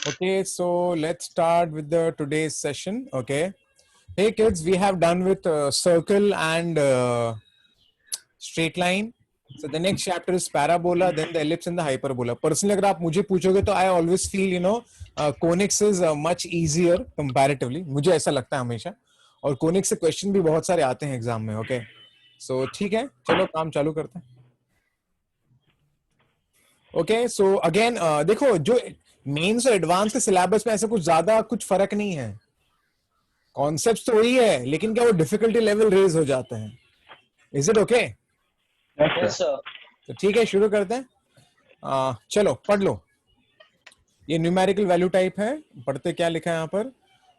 Okay, so let's start with the today's session. Okay. Hey kids, we have done with circle and straight line. So the next chapter is parabola, then the ellipse and the hyperbola. Personally, अगर आप मुझे पूछोगे तो I always feel conics is much easier comparatively. मुझे ऐसा लगता है हमेशा. और conics से क्वेश्चन भी बहुत सारे आते हैं एग्जाम में. ओके सो ठीक है, चलो काम चालू करते हैं. ओके सो अगेन देखो, जो मेंस और एडवांस के सिलेबस में ऐसा कुछ ज्यादा कुछ फर्क नहीं है. कॉन्सेप्ट तो वही है, लेकिन क्या वो डिफिकल्टी लेवल रेज हो जाते हैं. Is it okay? Yes sir. तो ठीक है, शुरू करते हैं. चलो पढ़ लो. ये न्यूमेरिकल वैल्यू टाइप है. पढ़ते क्या लिखा है यहाँ पर?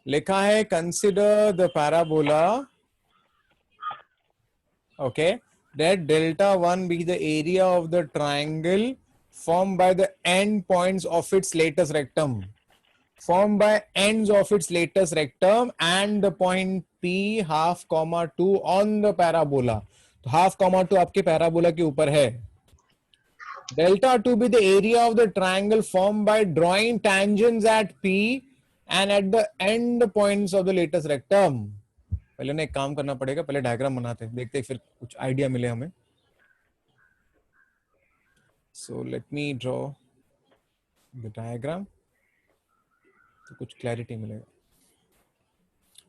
लिखा है consider the parabola. Okay, that delta 1 be the area of the triangle formed by the end points of its latest rectum. Formed by ends of its latest rectum and the point P half comma 2 on the parabola. तो half comma 2 आपके parabola के ऊपर है. Delta 2 be the area of the triangle formed by drawing tangents at P and at the end points of the latest rectum. पहले ना एक काम करना पड़ेगा, पहले डायग्राम बनाते हैं, देखते हैं फिर कुछ आइडिया मिले हमें. So let me draw the diagram. तो कुछ क्लैरिटी मिलेगा.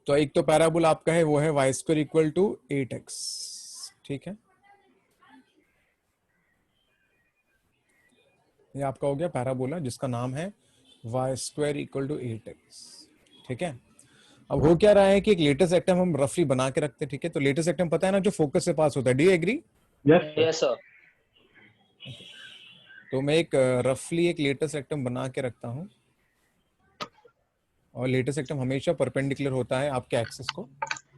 तो एक तो पैराबोला आपका है, वो है y square equal to 8x. ठीक है, ये आपका हो गया पैराबोला जिसका नाम है y square equal to 8x. ठीक है, अब हो क्या रहा है कि एक लेटेस्ट रेक्टम हम रफली बना के रखते हैं. ठीक है, तो लेटेस्ट रेक्टम पता है ना, जो फोकस से पास होता है. Do you agree? Yes sir. तो मैं एक रफली एक लेटेस्ट रेक्टम बना के रखता हूं, और लेटेस्ट रेक्टम हमेशा परपेंडिकुलर होता है आपके एक्सिस को.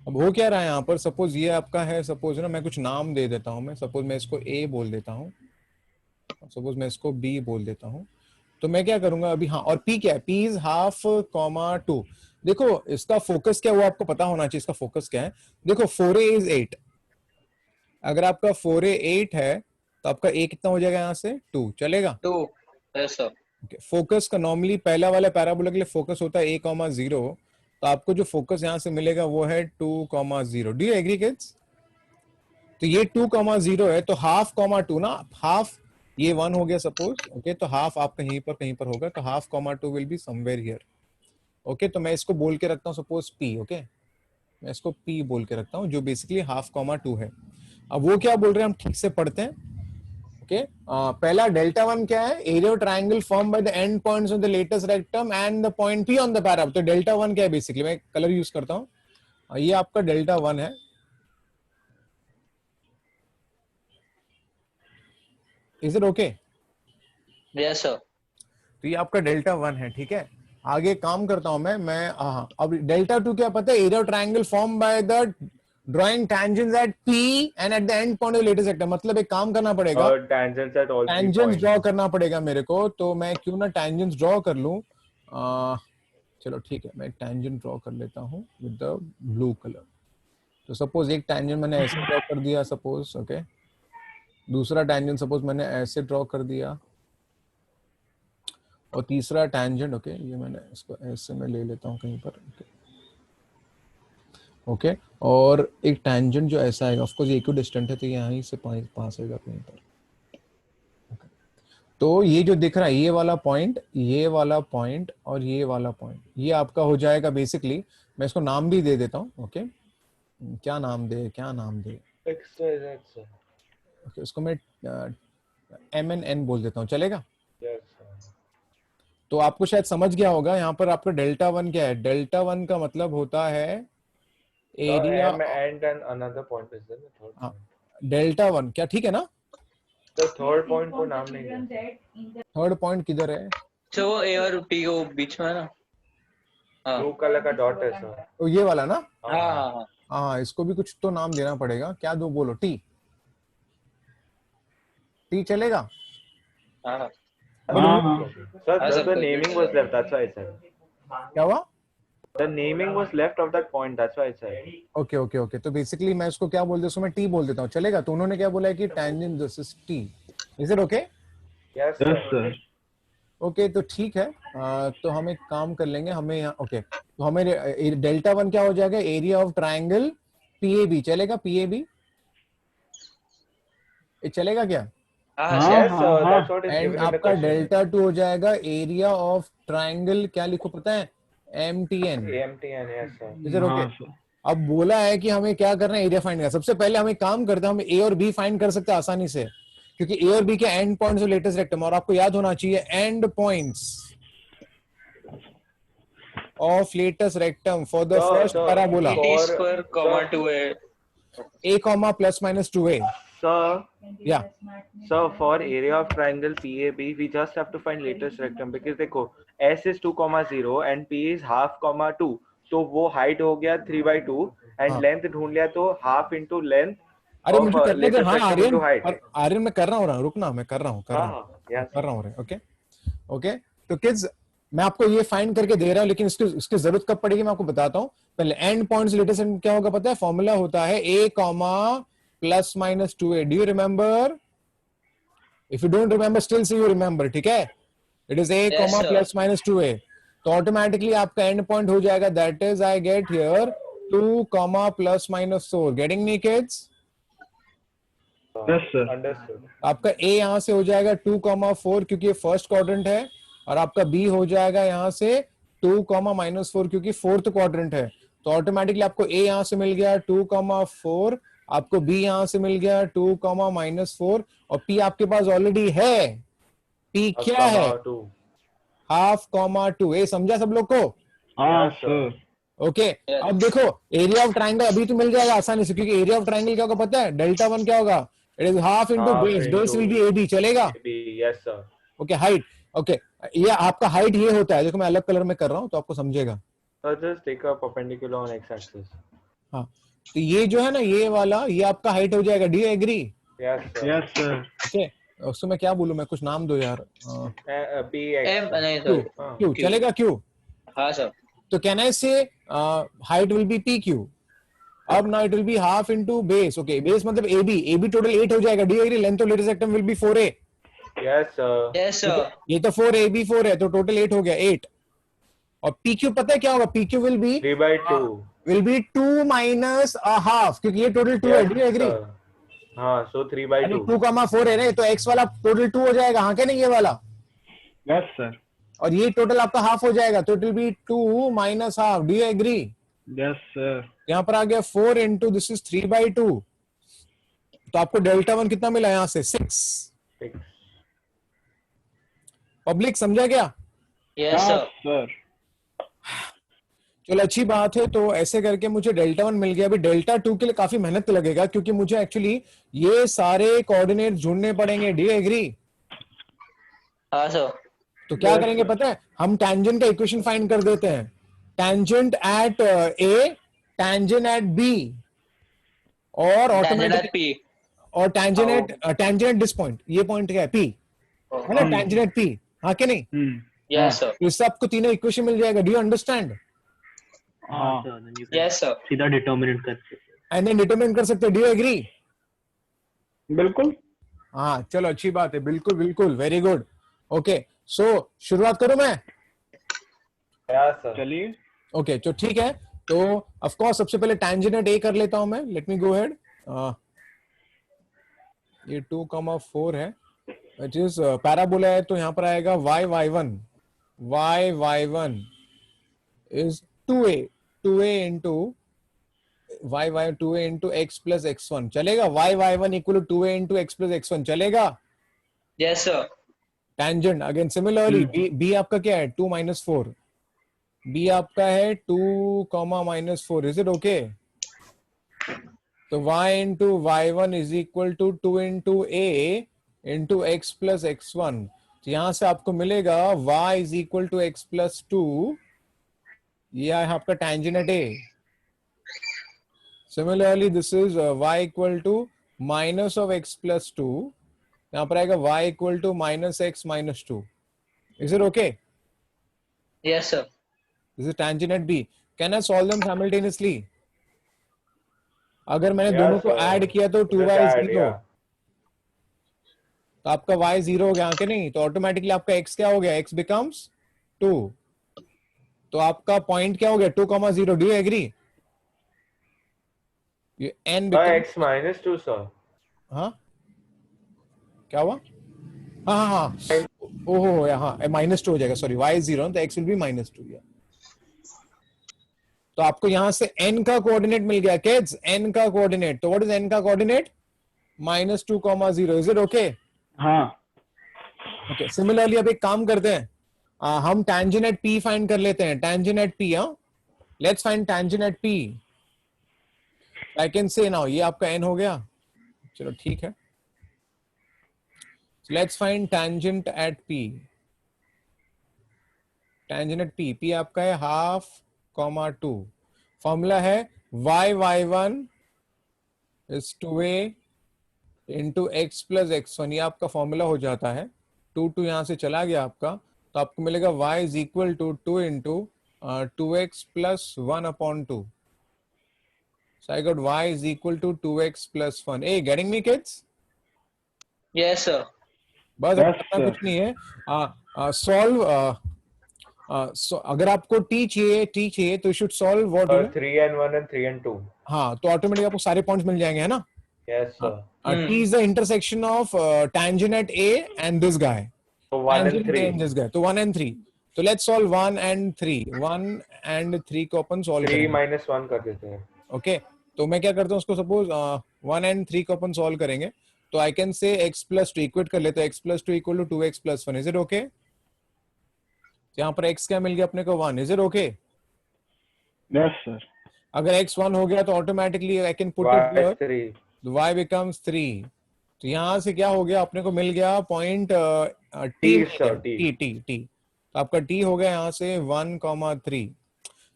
अब हो क्या रहा है यहाँ पर, सपोज ये आपका है, सपोज ना मैं कुछ नाम दे देता हूँ. मैं सपोज मैं इसको A बोल देता हूँ, सपोज मैं इसको B बोल देता हूँ. तो मैं क्या करूंगा अभी, हाँ, और P क्या है? P is half comma 2. देखो इसका फोकस क्या है वो आपको पता होना चाहिए. इसका फोकस क्या है? देखो 4A इज 8. अगर आपका 4A 8 है तो आपका A कितना हो जाएगा यहाँ से? 2. चलेगा? 2. Yes sir. फोकस का नॉर्मली पहला वाला पैराबोला के लिए फोकस होता है A,0. तो आपको जो फोकस यहाँ से मिलेगा वो है 2,0. Do you agree kids? तो ये 2,0 है, तो हाफ कॉमा 2 ना, हाफ ये 1 हो गया सपोज. ओके, तो हाफ आपका यहीं पर कहीं पर होगा, तो half comma 2 will be somewhere here. Okay, तो मैं इसको बोल के रखता हूँ सपोज P. ओके, मैं इसको P बोल के रखता हूँ, जो बेसिकली हाफ कॉमा 2 है. अब वो क्या बोल रहे हैं हम ठीक से पढ़ते हैं. ओके, पहला डेल्टा 1 क्या है? Area of triangle form by the end points of the latus rectum and the point P on the parabola. तो डेल्टा 1 क्या है बेसिकली? मैं कलर यूज करता हूँ. ये आपका डेल्टा 1 है. Is it okay? Yes sir. तो ये आपका डेल्टा 1 है. ठीक है, आगे काम करता हूं मैं अब डेल्टा 2 क्या पता है? Area of triangle form by the drawing tangents at P and at the end point of the latus rectum. मतलब एक काम करना पड़ेगा, tangents at all 3 tangents points draw करना पड़ेगा मेरे को. तो मैं क्यों ना टेंजेंट्स ड्रॉ कर लूं. चलो ठीक है, मैं एक टेंजेंट ड्रॉ कर लेता हूं विद द ब्लू कलर. तो सपोज एक टेंजेंट मैंने ऐसे ड्रॉ कर दिया सपोज. ओके, दूसरा टेंजेंट सपोज मैंने ऐसे ड्रॉ कर दिया, और तीसरा टैंजेंट. ओके, ये मैंने इसको ऐसे में ले लेता हूँ कहीं पर. ओके, और एक टैंजेंट जो ऐसा है, ऑफ कोर्स ये इक्विडिस्टेंट है तो यहीं से पास होगा कहीं पर. okay. तो ये जो दिख रहा है, ये वाला पॉइंट, ये वाला पॉइंट और ये वाला पॉइंट, ये आपका हो जाएगा बेसिकली. मैं इसको नाम भी दे देता हूँ. ओके, क्या नाम दे? ओके, इसको मैं MN बोल देता हूँ. चलेगा? तो आपको शायद समझ गया होगा. यहाँ पर आपका डेल्टा 1 क्या है? डेल्टा 1 का मतलब होता है एरिया. डेल्टा 1 क्या? ठीक है ना? तो थर्ड पॉइंट को नाम नहीं दिया. थर्ड पॉइंट किधर है? तो वो A और P को बीच में है ना. हाँ, ब्लू कलर का डॉट है सर. तो ये वाला ना? हाँ हाँ हाँ. हाँ, इसको भी कुछ तो नाम देना पड़ेगा. क्या दो? बोलो. टी. टी चलेगा? हाँ Sir, the naming was left. That's why I said. क्या हुआ? The naming was left of that point. That's why I said. Okay okay okay, तो बेसिकली मैं इसको क्या बोल देता हूँ? मैं टी बोल देता हूँ. चलेगा? तो उन्होंने क्या बोला है कि tangent this is T. Is it okay? Yes, sir. Okay तो ठीक है, तो हम एक काम कर लेंगे, हमें यहाँ ओके, तो हमें डेल्टा वन क्या हो जाएगा, एरिया ऑफ ट्राइंगल पीएबी, चलेगा पीएबी, ये चलेगा क्या? हाँ हाँ सर Yes, हाँ हाँ that's what is and given in the आपका question. डेल्टा टू हो जाएगा एरिया ऑफ ट्राइंगल, क्या लिखो पता है, MTN, AMTN, yes, sir. Is it okay? हाँ सर। अब बोला है कि हमें क्या करना है, एरिया फाइंड करना। सबसे पहले हम एक काम करते हैं, हम ए और बी फाइंड कर सकते हैं आसानी से, क्योंकि ए और बी के एंड पॉइंट्स और लेटेस्ट रेक्टम, और आपको याद होना चाहिए and points of latus rectum for the first parabola, T square comma 2a a comma plus minus 2a. Sir, Yeah, sir, for area of triangle PAB, we just have to find latest rectum because देखो S is 2,0 and P is half comma 2, तो वो height हो गया 3/2 and हाँ। length ढूंढ लिया तो half into length अरे of मुझे करने दे, latest हाँ rectum Aryan, into height. Aryan मैं कर रहा हूँ, रुकना, मैं कर रहा हूँ yes. कर रहा हूँ, ओके ओके। तो किड्स मैं आपको ये फाइंड करके दे रहा हूँ, लेकिन इसकी जरूरत कब पड़ेगी मैं आपको बताता हूँ। पहले एंड पॉइंट्स लेटेस्ट क्या होगा पता है, फॉर्मूला होता है a comma plus minus 2a, do you remember? If you don't remember still say you remember, ठीक है? It is a Yes, comma sir. Plus minus 2a, तो ऑटोमेटिकली आपका एंड पॉइंट हो जाएगा, that is I get here 2 comma plus minus 4, getting me kids? Yes, sir. Understood. आपका a यहां से हो जाएगा 2,4 क्योंकि ये फर्स्ट क्वाड्रेंट है, और आपका b हो जाएगा यहां से 2,-4 क्योंकि फोर्थ क्वाड्रेंट है। तो ऑटोमेटिकली आपको a यहां से मिल गया 2,4, आपको b यहां से मिल गया 2,-4, और p आपके पास ऑलरेडी है। p A क्या है? comma 2. हाफ कॉमा 2, ये समझा सब लोग को? हाँ Yes, sir. Sir. Okay Yes. अब देखो एरिया ऑफ ट्राइंगल अभी तो मिल जाएगा आसानी से, क्योंकि एरिया ऑफ ट्राइंगल क्या होगा पता है, डेल्टा वन क्या होगा, it is half into Half base, base into will be AB, चलेगा? AB, yes, sir. Okay height, okay ये आपका हाइट ये होता है, देखो मैं अलग कलर में कर रहा हूं तो आपको समझेगा। So just take a perpendicular on x-axis. हाँ तो ये जो है ना, ये वाला, ये आपका हाइट हो जाएगा, do you agree? Yes, sir. Yes, sir. Okay उसको मैं क्या बोलूं, मैं कुछ नाम दो यार, PX. एम नहीं क्यू, सर हाँ. क्यू चलेगा, क्यू? हाँ सर तो can I say height will be PQ, अब ना it will be half into base, okay base मतलब AB टोटल 8 हो जाएगा, do you agree? Length of latus rectum will be 4a, Yes, sir. Yes sir ये तो 4AB4 है, तो total 8 हो गया, 8। और PQ पता है क्या होगा, PQ will be 3/2. 2 minus a half, क्योंकि ये टोटल 2 है, डू यू एग्री? sir. हाँ, so 3/2. 2,4 है ना, तो x वाला टोटल 2 हो जाएगा, हाँ क्या नहीं, ये वाला, Yes, sir. और ये टोटल आपका हाफ हो जाएगा, तो it will be 2 minus half, do you agree? Yes, sir. यहाँ पर आ गया 4 इंटू दिस इज 3/2, तो आपको डेल्टा वन कितना मिला यहाँ से, 6। 6. पब्लिक समझा क्या? यस हाँ सर सर। चलो अच्छी बात है, तो ऐसे करके मुझे डेल्टा वन मिल गया। अभी डेल्टा टू के लिए काफी मेहनत लगेगा, क्योंकि मुझे एक्चुअली ये सारे कोऑर्डिनेट ढूंढने पड़ेंगे, डू यू एग्री? हाँ सर तो क्या करेंगे पता है, हम टैंजेंट का इक्वेशन फाइंड कर देते हैं, tangent at A, tangent at B, और ऑटोमेटिक पी और टैंजेंट एट दिस पॉइंट, ये पॉइंट क्या है P, है ना, टैंजेंट एट P, हाँ कि नहीं? यस सर तो इससे आपको तीनों इक्वेशन मिल जाएगा, डू यू अंडरस्टैंड? हाँ यस सर सीधा डिटर्मिनेट कर सकते एंड देन डिटरमाइन कर सकते हैं, डू यू एग्री? बिल्कुल। हाँ चलो अच्छी बात है, बिल्कुल बिल्कुल, वेरी गुड। ओके सो शुरुआत करूं मैं? Yes, sir. चलिए। ओके तो ठीक है, तो ऑफ कोर्स सबसे पहले टैंजेंट एट A कर लेता हूं मैं, लेट मी गो अहेड। ये 2,4 है, इट इज पैराबोला है, तो यहां पर आएगा y1 is 2a into y2a into x plus x1, चलेगा? y1 equal to 2a into x plus x1, चलेगा? Yes sir tangent again similarly b आपका क्या है, 2 माइनस 4, b आपका है 2 comma minus 4, is it okay? तो y into y1 is equal to 2 into a into x plus x1, तो यहां से आपको मिलेगा y is equal to x plus 2, ये है आपका tangent at a। Similarly this is y equal to minus of x plus 2, यहाँ पर आएगा y equal to minus x minus 2, is it okay? Yes sir this is tangent at b, can I solve them simultaneously? अगर मैंने Yes, दोनों को sir. Add किया तो 2y Just add, 0, yeah. तो आपका y 0 हो गया कि नहीं, तो ऑटोमेटिकली आपका x क्या हो गया, x बिकम्स 2। तो आपका पॉइंट क्या हो गया 2,0। Do you agree? ये n becomes, x minus 2 sir. हाँ क्या हुआ, हाँ हाँ हाँ, ओहो हाँ -2 हो जाएगा, सॉरी y 0 तो x विल बी -2 या। तो आपको यहां से n का कोऑर्डिनेट मिल गया किड्स, n का कोऑर्डिनेट। तो व्हाट इज n का कोऑर्डिनेट, -2,0। Is it okay? हाँ ओके, सिमिलरली अब एक काम करते हैं, हम tangent at p फाइंड कर लेते हैं, tangent at p। हाँ, let's find tangent at p। I can से नाउ, ये आपका n हो गया, चलो ठीक है। Let's find tangent at p। tangent at p, p आपका है 1/2, 2। फॉर्मूला है y1 is 2a into x plus x1, ये आपका फॉर्मूला हो जाता है। 2 यहां से चला गया आपका, तो आपको मिलेगा y is equal to 2 into 2x plus 1/2। So I got y is equal to 2x plus 1। Hey, getting me kids? Yes, sir. बस Yes, करना sir. कुछ नहीं है, सॉल्व। अगर आपको t चाहिए तो should solve what you know. 3 and 1 and 3 and 2. हाँ, तो ऑटोमेटिक आपको सारे पॉइंट्स मिल जाएंगे, है ना। Yes sir. t is the intersection of tangent at a and this guy, So 1 and tangent 3. and this guy, तो 1 and 3। तो लेट्स सॉल्व 1 and 3, 1 and 3 को अपन सॉल्व 3 करेंगे। minus 1 कर देते हैं. ओके, तो मैं क्या करता हूँ उसको, सपोज 1 and 3 को अपन सॉल्व करेंगे, तो I can say x plus 2 equate कर लेते हैं, x plus 2 equal to 2x plus 1। Is it okay? यहाँ पर x क्या मिल गया अपने को, 1। Is it okay? Yes, sir. अगर x 1 हो गया तो automatically I can put Y it is here, 3. y becomes 3। तो यहाँ से क्या हो गया, अपने को मिल गया point T sir, T. T. तो आपका t हो गया यहाँ से 1,3।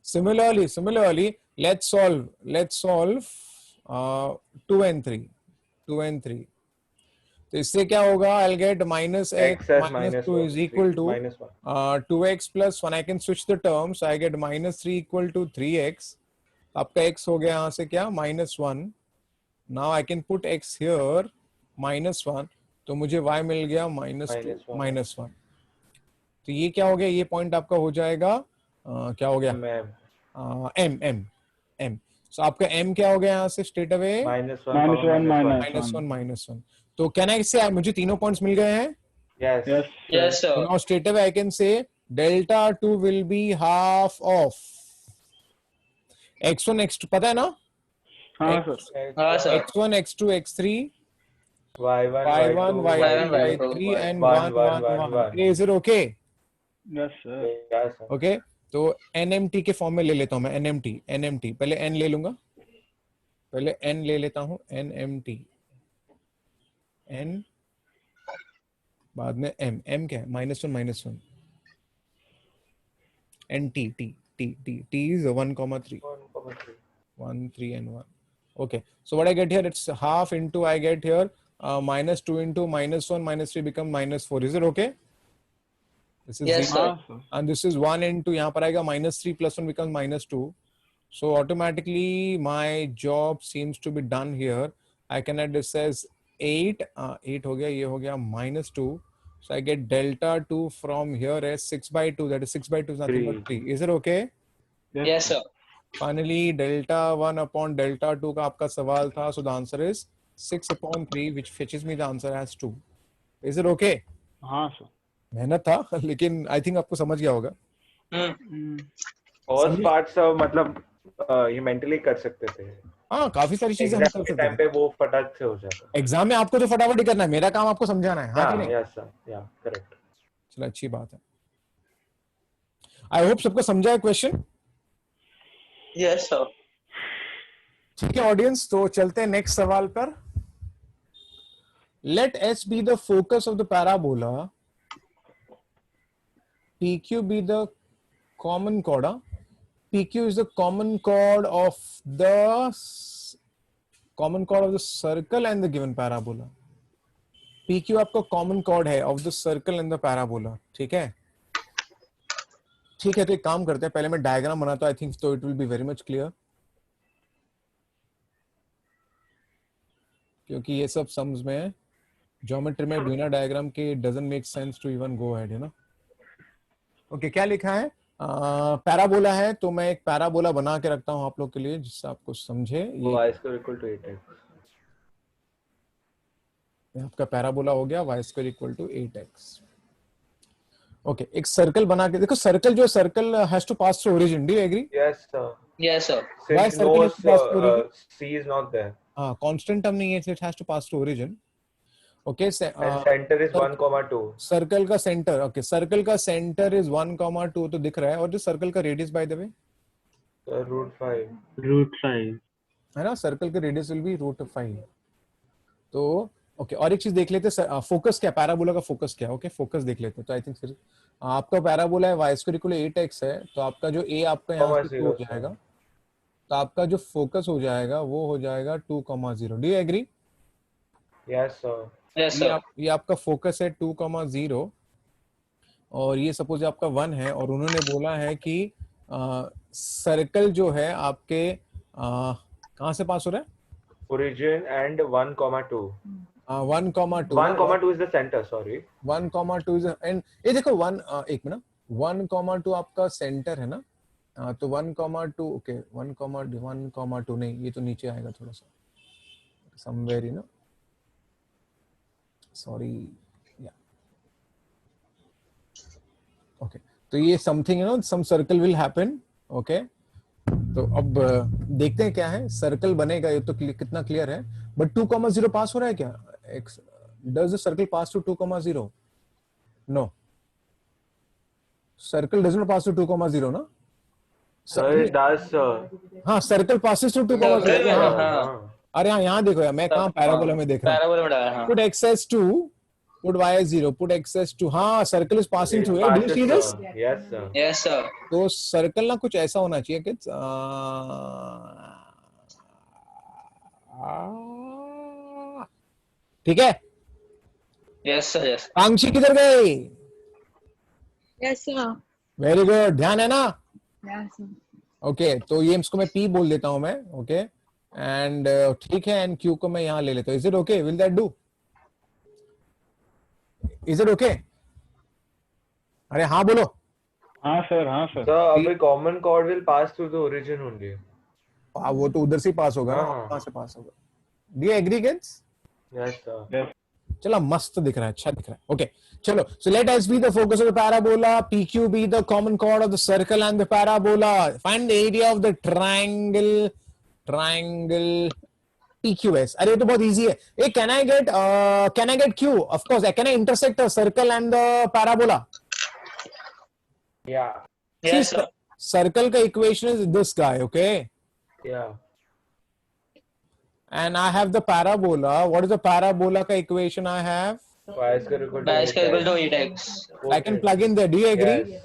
Similarly, let's solve 2 and 3। तो इससे क्या होगा, I'll get minus x X as minus 2 1, is equal 3 to minus 1. 2x plus 1। I can switch the terms, so I get -3 equal to 3x। आपका x हो गया यहाँ से क्या, -1। Now I can put x here, -1, तो मुझे y मिल गया -2 -1। तो ये क्या हो गया, ये पॉइंट आपका हो जाएगा क्या हो गया, M. m। सो आपका m क्या हो गया यहाँ से स्ट्रेट अवे, -1 -1। तो कैन आई से, मुझे तीनों पॉइंट्स मिल गए हैं। Yes. Yes, sir. Yes, sir. Now straight away I can से delta 2 will be half of x1 x2, पता है ना, हाँ सर. हाँ, sir. x1 x2 x3 Y1 y1 Y1, y3 Y2, and 1 1 1 1 1। 1. Is it okay? Yes, sir. Yes sir. Okay, तो NMT के form में ले लेता हूं मैं, NMT पहले n ले लूंगा, पहले n ले लेता हूं, NMT, n बाद में m क्या है, -1 and t is 1,3, 1 3 and 1। okay, so what I get here, it's half into, I get here -2 into -1 -3 become -4। is it okay? This is Yes, 0 sir. हाँ sir. and this is 1 into, यहाँ पर आएगा -3 plus 1 becomes -2। so automatically my job seems to be done here। I can add this as 8 हो गया, ये हो गया -2। so I get delta 2 from here as 6/2, that is 6/2 is nothing but 3। is it okay? Yes, sir. Finally delta 1 upon delta 2 का आपका सवाल था, so the answer is 6/3 which fetches me the answer as 2। is it okay? हाँ sir. मेहनत था लेकिन I think आपको समझ गया होगा। First part सब मतलब ये मेंटली कर सकते थे, हाँ, काफी सारी चीजें हम एग्जाम कर के सकते टाइम हैं। पे वो फटाक से हो जाता। एग्जाम में आपको तो फटाफट ही करना है, मेरा काम आपको समझाना है, हाँ कि नहीं? यस सर, या करेक्ट। चलो अच्छी बात है, आई होप सबको समझा है क्वेश्चन। Yes, sir. ठीक है ऑडियंस, तो चलते हैं नेक्स्ट सवाल पर। Let S be the focus of the parabola, PQ be the common chord। PQ is the common chord of the circle and the given parabola। PQ आपका common chord है of the circle and the parabola। ठीक है, ठीक है, तो एक काम करते हैं, पहले मैं डायग्राम बनाता हूं, आई थिंक तो it will B very much clear, क्योंकि ये सब सम्स में ज्योमेट्री में बिना डायग्राम के doesn't make sense to even go ahead, है ना. ओके, क्या लिखा है? पैराबोला है, तो मैं एक पैराबोला बना के रखता हूं आप लोग के लिए जिससे आपको समझे. ये y square equal to 8x. आपका पैराबोला हो गया y square equal to 8x. Okay, एक सर्कल बना के देखो. सर्कल जो circle has to pass through origin. Do you agree? Yes, sir. Yes, sir. Why Since circle no is passed through origin? c is not there. हाँ, constant term नहीं है, it has to pass through origin. Okay, And center is 1,2. Circle का centre. Okay, circle का centre is 1,2 तो दिख रहा है. और जो सर्कल का रेडियस बाय द वे √5. √5. है ना, सर्कल का रेडियस विल बी √5. तो ओके, और एक चीज देख लेते हैं. फोकस क्या, पैराबोला का फोकस क्या? ओके, फोकस देख लेते हैं. तो आई थिंक फिर आपका पैराबोला है y square equal to 8x है, तो आपका जो a आपका यहाँ से 2 हो जाएगा, तो आपका जो फोकस हो जाएगा वो हो जाएगा 2,0. Do you agree? Yes, sir. Yes, sir. ये आपका फोकस है 2,0 और ये सपोज आपका 1 है, और उन्होंने बोला है कि सर्कल जो है आपके कहाँ से पास हो रहा है? Origin and 1,2. 1,2. 1,2 is the center, sorry. 1,2 is and ये देखो 1 एक मिनट, 1,2 आपका सेंटर है ना. तो 1,2 ओके, 1,2 नहीं, ये तो नीचे आएगा थोड़ा सा समवेयर, यू नो, सॉरी. या ओके, तो ये something, you know, some circle will happen. Okay, तो अब देखते हैं क्या है. सर्कल बनेगा, ये तो कितना क्लियर है. बट 2,0 पास हो रहा है क्या? Does the circle pass to 2,0? No, circle does not pass to 2,0 ना. Sir, it does, sir. हाँ, सर्कल पासेस टू 2,0. Circle, हाँ. अरे हाँ, यहाँ देखो यार, मैं कहाँ पैराबोला में देख रहा हूँ. पैराबोला में डाला, हाँ. Put x as 2, put y as 0, put x as 2. हाँ, circle is passing through. It do you see this? passes, sir. Yes, sir. Yes, sir. तो सर्कल ना कुछ ऐसा होना चाहिए कि ठीक है. Yes, sir. Yes. आंशी किधर गई? Yes, sir. वेरी गुड, ध्यान है ना. Yes, sir. ओके, तो ये इसको मैं P बोल देता हूं मैं. ओके, एंड ठीक है, एंड Q को मैं यहाँ ले लेता हूँ. Is it okay? Will that do? Is it okay? अरे हाँ बोलो. हाँ सर, हाँ sir. Sir, a common chord will pass through the origin only. वो तो उधर से पास होगा ना, हाँ. वहां से पास होगा. Do you agree kids? Yes, sir. Yes. चलो, मस्त दिख रहा है, अच्छा दिख रहा है. ओके, चलो. So let S be the focus of the parabola, PQ be the common chord of the circle and the parabola. Find the area of the triangle PQS. अरे ये तो बहुत इजी है. Uh, can I get Q? Of course. Can I intersect the circle and the parabola? Yeah. Yes, sir. Circle का equation is this guy. Okay, Yeah. and I have the parabola. What is the parabola ka equation I have? Y square equal to Y square equal to 8x. 8x. I can plug in there. Do you agree? Yes.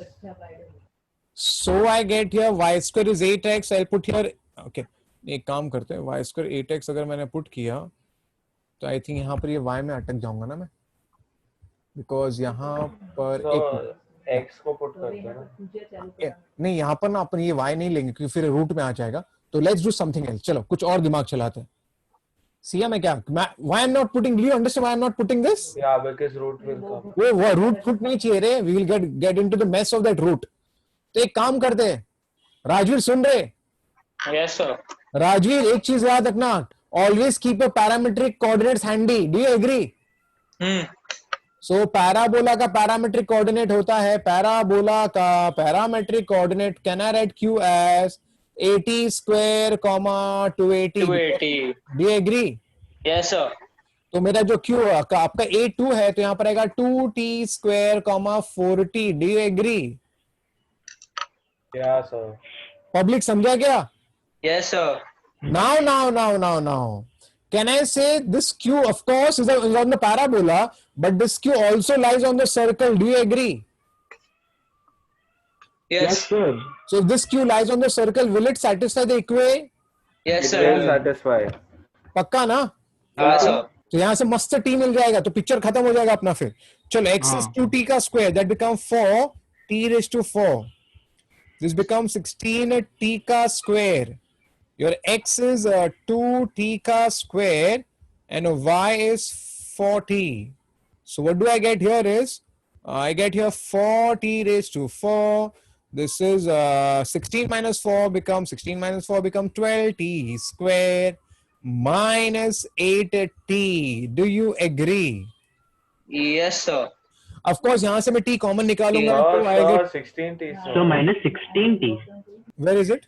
So I get here y square is 8x. I'll put here. Okay. एक काम करते हैं. Y square 8x अगर मैंने put किया, तो I think यहाँ पर ये y में अटक जाऊंगा ना मैं, because यहाँ पर So, एक x को put करते हैं ना. नहीं, यहाँ पर ना अपन ये y नहीं लेंगे क्योंकि फिर रूट में आ जाएगा. तो let's do something else. चलो, कुछ और दिमाग चलाते हैं. सिया मैं क्या, why I'm not putting, do you understand why I'm not putting this? Yeah, because root will come. वो रूट पुट नहीं चाहिए रे. We will get into the mess of that root. तो एक काम करते हैं. राजवीर सुन रहे? Yes, sir. राजवीर, एक चीज याद रखना. Always keep a parametric coordinates handy. Do you agree? So parabola का पैरामेट्रिक कोऑर्डिनेट होता है, पैराबोला का parametric coordinate. Can I right Q as 80 square, 280. 280. Do you agree? Yes, sir. तो मेरा जो Q आपका A2 है, तो यहाँ पर आएगा 2t square, 40. Do you agree? Yeah, sir. Public समझा क्या? Yes, sir. Now. Can I say this Q, of course, is on the parabola, but this Q also lies on the circle. Do you agree? Yes, Yes. sir. So if this Q lies on the circle, will it satisfy the equation? Yes, It sir. will satisfy. पक्का ना? हाँ, sir. तो यहाँ से मस्त T मिल जाएगा, तो picture खत्म हो जाएगा अपना. फिर चलो, x is 2t का square, that become 4 t raised to 4. This becomes 16 t का square. Your x is 2t का square and y is 40. So what do I get here is, I get here 40 raised to 4. This is 16 minus 4 becomes 12t square minus 8t. Do you agree? Yes, sir. Of course, यहाँ से मैं t common निकालूंगा तो I Sir, get, 16t, sir. So minus 16t. where is it?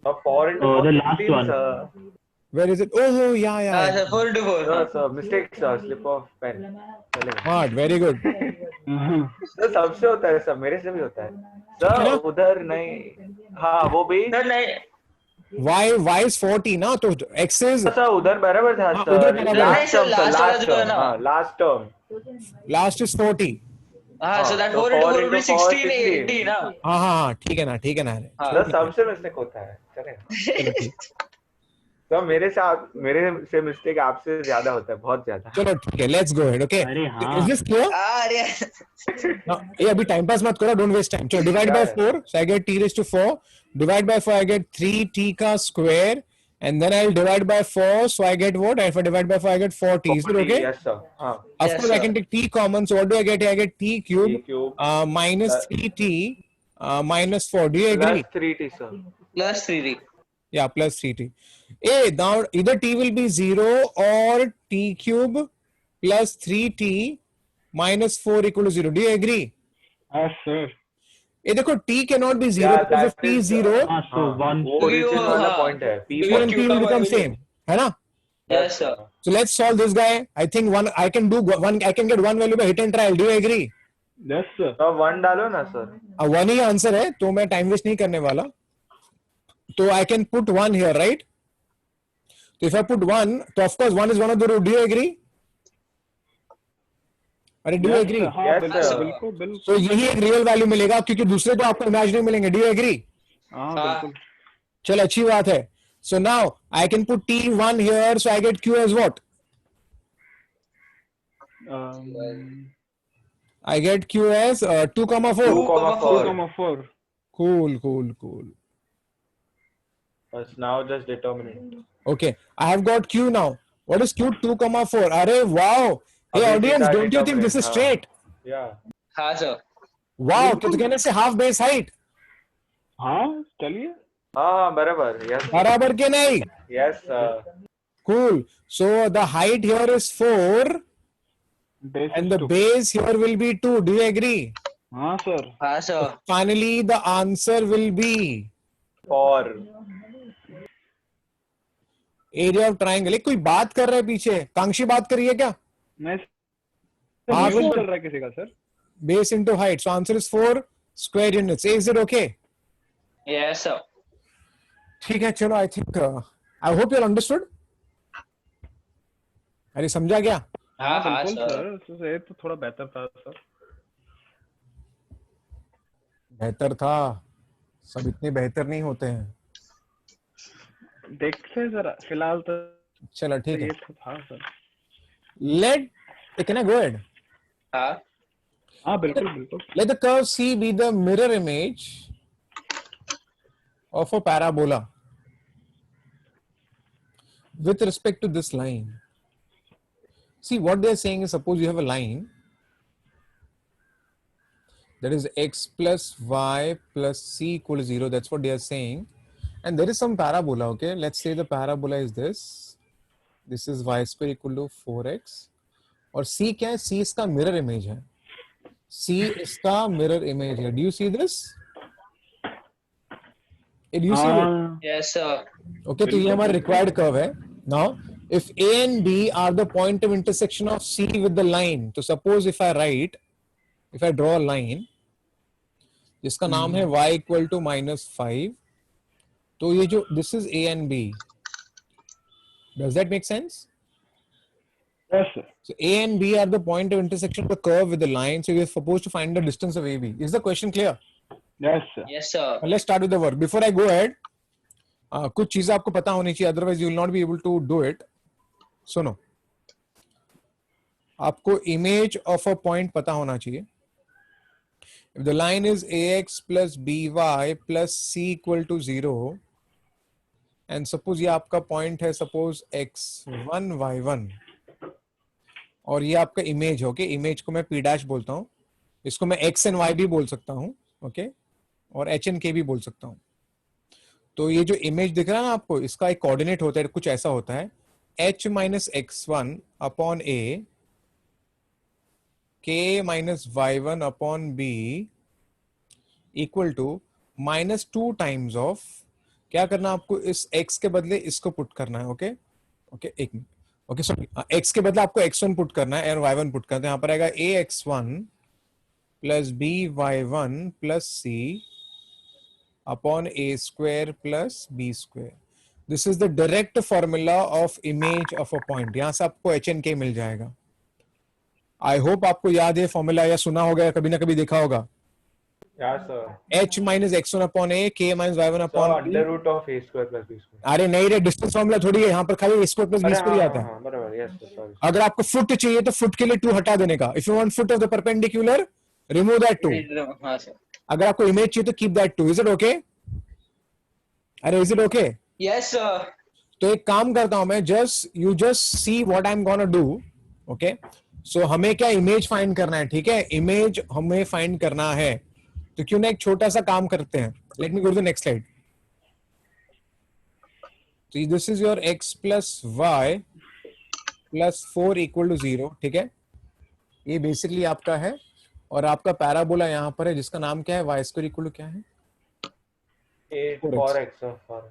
4 into Oh, 4, the last 16, one. Sir. Where is it? Oh, yeah, yeah. Sir, 4 into 4. Sir, mistake, sir. Slip of pen. चलेगा. Smart, very good. Sir सबसे होता है, sir मेरे से भी होता है. Sir उधर नहीं. हाँ वो भी. Sir, नहीं. Y is 40 ना, तो x is, सर उधर बराबर था, हाँ, सर. उधर बराबर. नहीं, sir, last वाला जो है term. ना. हाँ, last term. last is 40. हाँ, so that so 4 into 4 4 will be into 4, 16, 80 ना. हाँ हाँ हाँ, ठीक है ना, ठीक है ना. हाँ. सर सबसे मिस्टेक होता है. चलेगा. चलो ठीक. तो मेरे से मिस्टेक आपसे ज्यादा होता है, बहुत ज्यादा. चलो ठीक है, let's go ahead, okay? अरे हाँ. Is this clear? अरे Now, ये अभी टाइम पास मत करो, don't waste time. चलो divide by 4, so I get t raised to 4. Divide by 4, I get 3t का square, and then I'll divide by 4, so I get what? If I divide by 4, I get 4t. Is it okay? Yes, sir. हाँ. Of Yes, course, I sir. can take t common. So what do I get here? I get t cube, T cube minus 3t minus 4. Do you agree? plus 3t, sir. plus 3D. Yeah, plus 3t. Hey, now either t will be 0 or t cube plus 3t minus 4 equal to 0. Do you agree? Yes, sir. ये देखो t cannot be 0 Yeah, because if that t is is, 0, हाँ, so one. वो origin वाला point है. P p and Q t will का become value. same, है ना? Yes, sir. So let's solve this guy. I think I can get one value by hit and trial. Do you agree? Yes, sir. तो 1 डालो ना, sir. One ही answer है, तो मैं time waste नहीं करने वाला. तो I can put 1 here, right? So if I put 1, तो of course 1 is one of the root. Do you agree? अरे do you agree? हाँ, Yes, बिल्कुल, sir. बिल्कुल, बिल्कुल. तो यही एक रियल वैल्यू मिलेगा क्योंकि दूसरे तो आपको इमेजिनरी मिलेंगे. Do you agree? हाँ, हाँ. बिल्कुल. चलो अच्छी बात है. So now I can put t1 here, so I get q as what? I get q as 2,4. 2,4. Cool. But now just determine it. Okay, I have got q now. What is q? 2,4. अरे wow. Hey अभी audience, सीधा don't you think this is determine, straight? Yeah. हाँ, sir. Wow, तो कहने से half base height. हाँ, चलिए. हाँ बराबर. Yes. बराबर के नहीं? Yes, sir. Cool. So the height here is 4 Base and is the 2. base here will be 2. Do you agree? हाँ, sir. हाँ, sir. Finally, the answer will be For area of triangle. एक कोई बात कर रहा है पीछे. कांक्षी बात कर रही है क्या? नहीं. हाँ, Level sir. चल रहा है किसी का, sir. Base into height. So answer is 4 square units. Is it okay? Yes, sir. ठीक है चलो. I think I hope you understood. अरे समझा क्या? हाँ, हाँ, बिल्कुल, sir. sir. ये तो थोड़ा बेहतर था, sir. बेहतर था. सब इतने बेहतर नहीं होते हैं. देखते हैं जरा. फिलहाल तो चलो ठीक है. ये तो था, sir. Can I go ahead? हाँ. हाँ, बिल्कुल, बिल्कुल. Let the curve C be the mirror image of a parabola with respect to this line. See what they are saying is, suppose you have a line that is x plus y plus c equal to 0. That's what they are saying. And there is some parabola, okay? Let's say the parabola is this. This is y square equal to 4x. और c क्या है? c इसका mirror image है. C इसका mirror image है. Do you see this? Do you see it? Yes, sir. Okay, तो ये हमारा required curve है. Now, if A and B are the point of intersection of C with the line, तो suppose if I draw a line, जिसका नाम है y equal to -5, तो ये जो this is A and B. Does that make sense? Yes, sir. So A and B are the point of intersection of the curve with the line. So we are supposed to find the distance of AB. Is the question clear? Yes, sir. Yes, sir. Let's start with the work. Before I go ahead, कुछ चीजें आपको पता होनी चाहिए, otherwise you will not be able to do it. सुनो, आपको image of a point पता होना चाहिए. If the line is AX plus BY plus C equal to 0, and suppose ये आपका point है, suppose X1 Y1, और ये आपका इमेज है, ओके। इमेज को मैं पी डैश बोलता हूँ, इसको मैं एक्स एंड वाई भी बोल सकता हूँ, ओके, और एच एंड के भी बोल सकता हूँ। तो ये जो इमेज दिख रहा है ना आपको, इसका एक कोऑर्डिनेट होता है, कुछ ऐसा होता है, h minus x1 upon a, k minus y1 upon b equal to -2 times of, क्या करना आपको, इस x के बदले इसको पुट करना है, ओके ओके, एक मिनट, ओके सॉरी, x के बदले आपको x1 पुट करना है और y1 पुट करना है। यहाँ पर आएगा ax1 plus by1 plus c upon a square plus b square. This is the direct formula of image of a point. यहां से आपको एच एन के मिल जाएगा। आई होप आपको याद है फॉर्मूला, या सुना होगा, कभी ना कभी देखा होगा। Yes, sir. h minus x1 upon a, k minus y1 So upon under root of a square plus b square. अरे नहीं रे, डिस्टेंस फॉर्मूला थोड़ी है, यहाँ पर खाली स्क्वायर प्लस बी अरे स्क्वायर हाँ आता है। हाँ बराबर, yes sir, sorry. अगर आपको फुट चाहिए तो फुट के लिए 2 हटा देने का। If you want foot of the perpendicular, remove that 2। हाँ सर। अगर आपको इमेज चाहिए तो keep that 2। Is it okay? अरे is it okay? Yes sir. तो एक काम करता हूं मैं, you just see what I am gonna do, okay. So हमें क्या इमेज फाइंड करना है, ठीक है, इमेज हमें फाइंड करना है। तो क्यों ना एक छोटा सा काम करते हैं। Let me go to the next slide. तो this is your x plus Y plus 4 equal to 0, ठीक है, ये बेसिकली आपका है। और आपका पैराबोला यहां पर है जिसका नाम क्या है, वाई स्क्वायर इक्वल टू क्या है, 4x sir, 4x.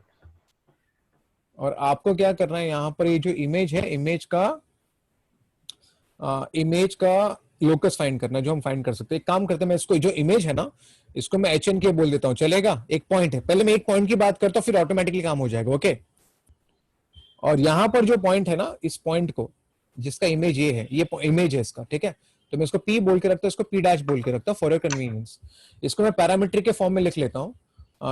और आपको क्या करना है यहाँ पर, ये जो इमेज है, इमेज का लोकस फाइंड करना है, जो हम फाइंड कर सकते हैं। एक काम करते हैं, मैं इसको जो इमेज है ना, इसको मैं एच एन के बोल देता हूँ, चलेगा? एक पॉइंट है, पहले मैं एक पॉइंट की बात करता हूँ, फिर ऑटोमेटिकली काम हो जाएगा, ओके। और यहाँ पर जो पॉइंट है ना, इस पॉइंट को, जिसका इमेज ये है, ये इमेज है इसका, ठीक है। तो मैं इसको पी बोल के रखता हूँ, इसको पी डैश बोल के रखता हूँ फॉर योर कन्वीनियंस। इसको मैं पैरामीट्रिक के फॉर्म में लिख लेता हूँ।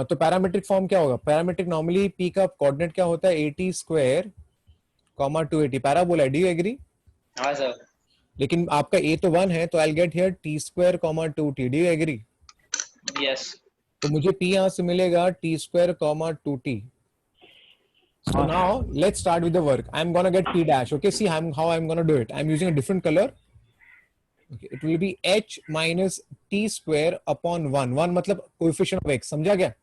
तो पैरामीट्रिक फॉर्म क्या होगा, पैरामीट्रिक नॉर्मली पी का कोऑर्डिनेट क्या होता है, 80 स्क्वायर कॉमा 280, पैराबोला है, डू यू एग्री? हाँ सर। लेकिन आपका a तो 1 है, तो I get here t square comma 2t, do you agree? Yes. तो मुझे p यहां से मिलेगा t square comma 2t। So now let's start with the work. I'm gonna get p dash. Okay, see how I'm gonna do it. I'm using a different color. Okay, it will be h minus t square upon 1. 1 मतलब coefficient of x. समझा क्या?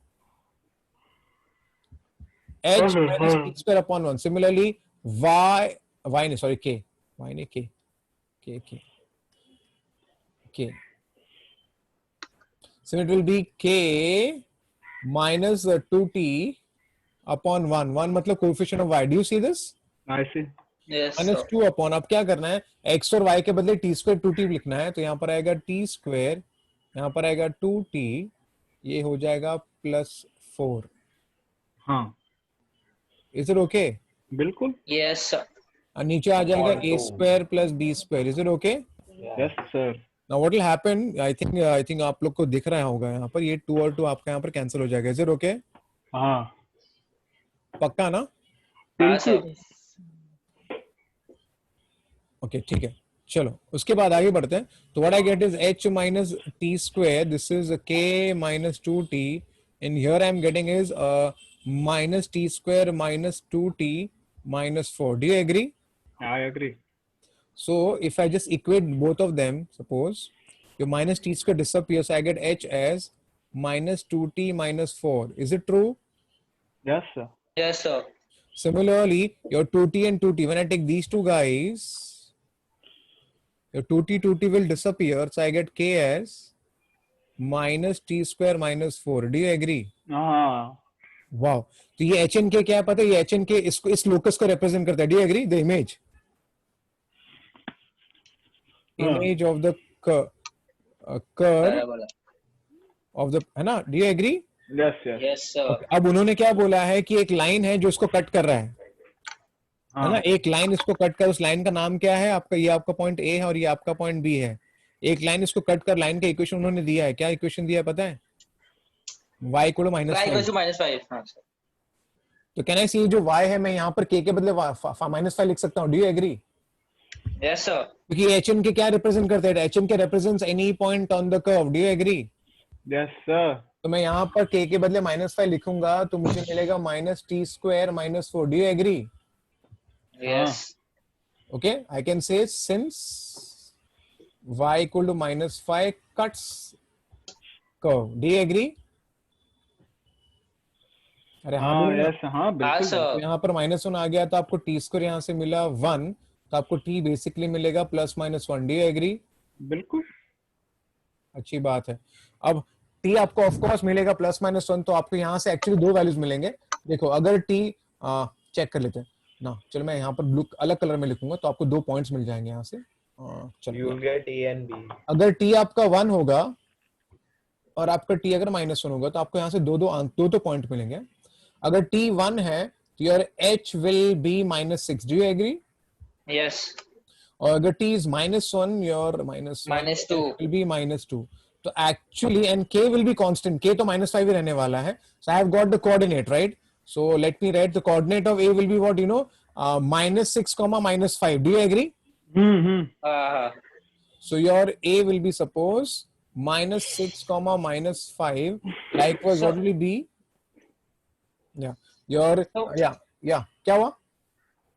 h minus t square upon 1. Similarly, y नहीं, sorry, k. y नहीं, k. So it will be k minus 2t upon 1. 1 मतलब coefficient of y. Do you see this? I see. Yes minus 2 upon, अब क्या करना है, x और y के बदले t स्क्वायर 2t लिखना है। तो यहाँ पर आएगा t स्क्वायर, यहाँ पर आएगा 2t, ये हो जाएगा +4। हाँ इज इट ओके? बिल्कुल। Yes sir. और नीचे आ जाएगा Point a two. Square plus b square. Is it okay? Yes sir. Now what will happen, I think आप लोग को दिख रहा होगा यहाँ पर, ये 2 और 2 आपका यहाँ पर कैंसिल हो जाएगा। Is it okay? हाँ पक्का ना? हाँ सर। ओके ठीक है, चलो उसके बाद आगे बढ़ते हैं। तो what I get is h minus T square, this is k minus 2t, and here I am getting is minus T square minus 2t minus 4। Do you agree? I agree. So if I just equate both of them, suppose your minus t square disappears, I get h as minus 2t minus 4. Is it true? Yes sir. Yes sir. Similarly, your 2t and 2t, when I take these two guys, your 2t will disappear, so I get k as minus t square minus 4. Do you agree? हाँ Wow. तो ये h n k क्या है पता है, ये h n k इसको, इस locus को represent करता है। Do you agree? The image of the curve parabola. of the, है ना? Do you agree? Yes yes. Yes sir. अब उन्होंने क्या बोला है कि एक लाइन है जो इसको कट कर रहा है ना? हाँ एक लाइन इसको कट कर, उस लाइन का नाम क्या है आपका, ये आपका पॉइंट ए है और ये आपका पॉइंट बी है। एक लाइन इसको कट कर, लाइन का इक्वेशन उन्होंने दिया है, क्या इक्वेशन दिया है पता है? y equal to y -5। -5। हाँ सर। तो कहना है जो y है, मैं यहाँ पर k के बदले -5 लिख सकता हूँ। Do you agree? Yes sir. क्योंकि एच एन के क्या रिप्रेजेंट करते हैं, H and K represents any point on the curve. Do you agree? Yes sir. तो मैं यहाँ पर k के बदले -5 लिखूंगा, तो मुझे मिलेगा minus T square minus 4। Do you agree? Yes. Okay, I can say since y equal to -5 cuts curve. Do you agree? अरे हाँ हाँ बोलो ना। यस हाँ हाँ बिल्कुल सर तो यहाँ पर -1 आ गया तो आपको टी स्क्वायर यहाँ से मिला 1, तो आपको टी बेसिकली मिलेगा +-1. Do you agree? बिल्कुल। अच्छी बात है। अब टी आपको ऑफ कोर्स मिलेगा +-1, तो आपको यहाँ से एक्चुअली दो वैल्यूज मिलेंगे। देखो अगर टी चेक कर लेते हैं ना, चलो मैं यहाँ पर ब्लू अलग कलर में लिखूंगा तो आपको 2 पॉइंट्स मिल जाएंगे यहाँ से। चलो You'll get A and B. अगर टी आपका 1 होगा और आपका टी अगर -1 होगा तो आपको यहाँ से दो पॉइंट मिलेंगे। अगर टी 1 है तो your h will be -6. Do you agree? Yes और अगर t is -1 your -1 -2 will be -2. तो actually and k will be constant. k तो -5 ही रहने वाला है. So I have got the coordinate, right? So let me write the coordinate of a will be what, -6, -5. Do you agree? हाँ So your a will be suppose -6, -5. Likewise, what will it be? Yeah. Your yeah. क्या हुआ?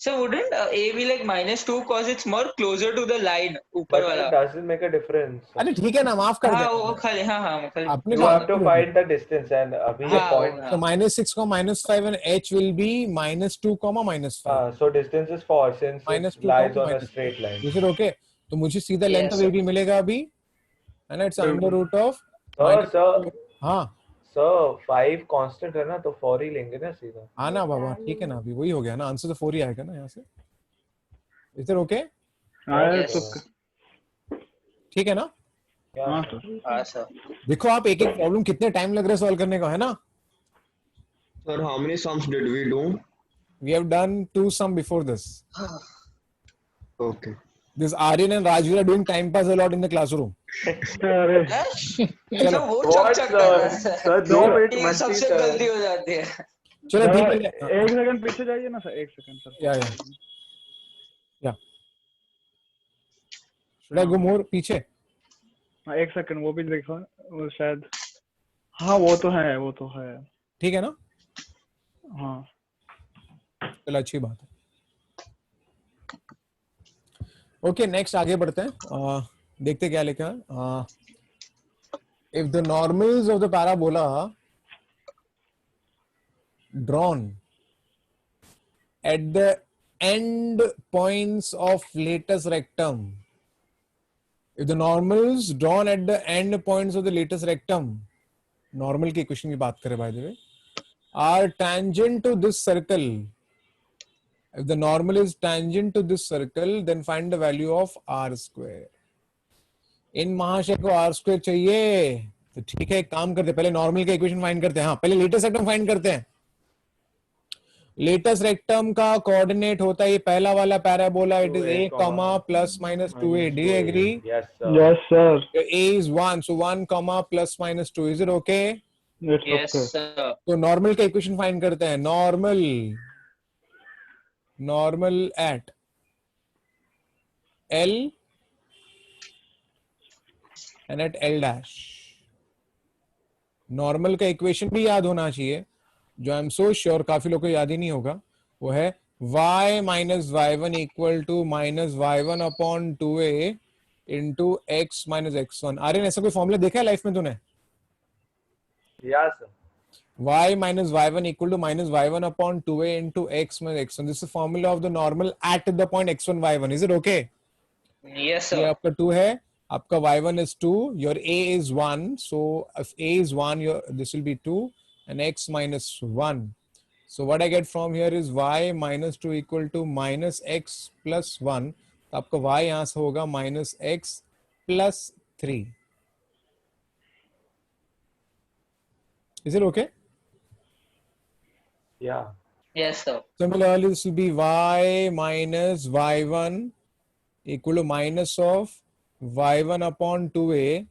So wouldn't A be like -2 cause it's more closer to the line ऊपर But वाला? it doesn't make a difference. अरे ठीक है ना, माफ कर हाँ दे। वो खाली हाँ खाली आपने You कहा have to find the distance and अभी ये हाँ, point. हाँ। So -6, -5 and h will be -2, -5. So distance is 4 since -2, it lies on a -5. straight line. Is it okay? तो मुझे सीधा लेंथ Yes, ऑफ AB मिलेगा अभी, है ना? It's under root of Sir, हाँ 5 constant है ना तो 4 ही लेंगे ना सीधा. हाँ ना बाबा, ठीक है ना, अभी वही हो गया ना, आंसर तो 4 ही आएगा ना यहाँ से। Is it okay? Yes. ठीक है ना? हाँ Yeah. सर। हाँ सर देखो आप एक एक प्रॉब्लम कितने टाइम लग रहा है सॉल्व करने को, है ना? Sir, how many sums did we do? We have done 2 sum before this. Okay. This Aryan and Rajveer are doing time pass a lot in the classroom. अरे तो वो What, चक कर रहा है sir? 2 मिनट ये मस्ती सबसे sir. गलती हो जाती है चलो ठीक है। एक सेकंड पीछे जाइए ना सर, एक सेकंड सर। या Should I go more पीछे? हाँ एक सेकंड, वो भी देखो, वो शायद हाँ वो तो है। ठीक है ना? हाँ चलो अच्छी बात है। ओके नेक्स्ट आगे बढ़ते हैं। देखते क्या लिखा है। If the normals of the parabola drawn at the end points of latus rectum, if the normals drawn at the end points of the latest rectum, normal की इक्वेशन की बात करें by the way, are tangent to this circle. If the normal is tangent to this circle, then find the value of r square. इन महाशय को r square चाहिए, तो ठीक है एक काम करते हैं, पहले नॉर्मल का इक्वेशन फाइंड करते हैं। हाँ पहले लेटेस्ट रेक्टम फाइंड करते हैं। लेटेस्ट रेक्टम का कोऑर्डिनेट होता है ये पहला वाला parabola, it is a, ±2a. Do you agree? Yes sir. Yes sir, A is 1, so 1, ±2. Is it okay? It's yes okay. Sir तो नॉर्मल का इक्वेशन फाइंड करते हैं। Normal at L and at L'। Normal का equation भी याद होना चाहिए, जो आई एम सो श्योर काफी लोगों को याद ही नहीं होगा, वो है y minus y1 equal to -y1 upon 2a into x minus x1। Aryan ऐसा कोई फॉर्मूला देखा है लाइफ में तूने? Yeah sir. y minus y1 equal to -y1 upon 2a into x minus x1. This is the formula of the normal at the point x1 y1. Is it okay? Yes ये sir आपका 2 है, आपका y1 is 2, your a is 1, so if a is 1, this will be 2 and x minus 1. So what I get from here is y minus 2 equal to minus x plus 1. तो आपका y यहाँ से होगा minus x plus 3. Is it okay? Yeah. Yes sir Similarly, this will be y minus y1 equal to minus of y1 upon 2a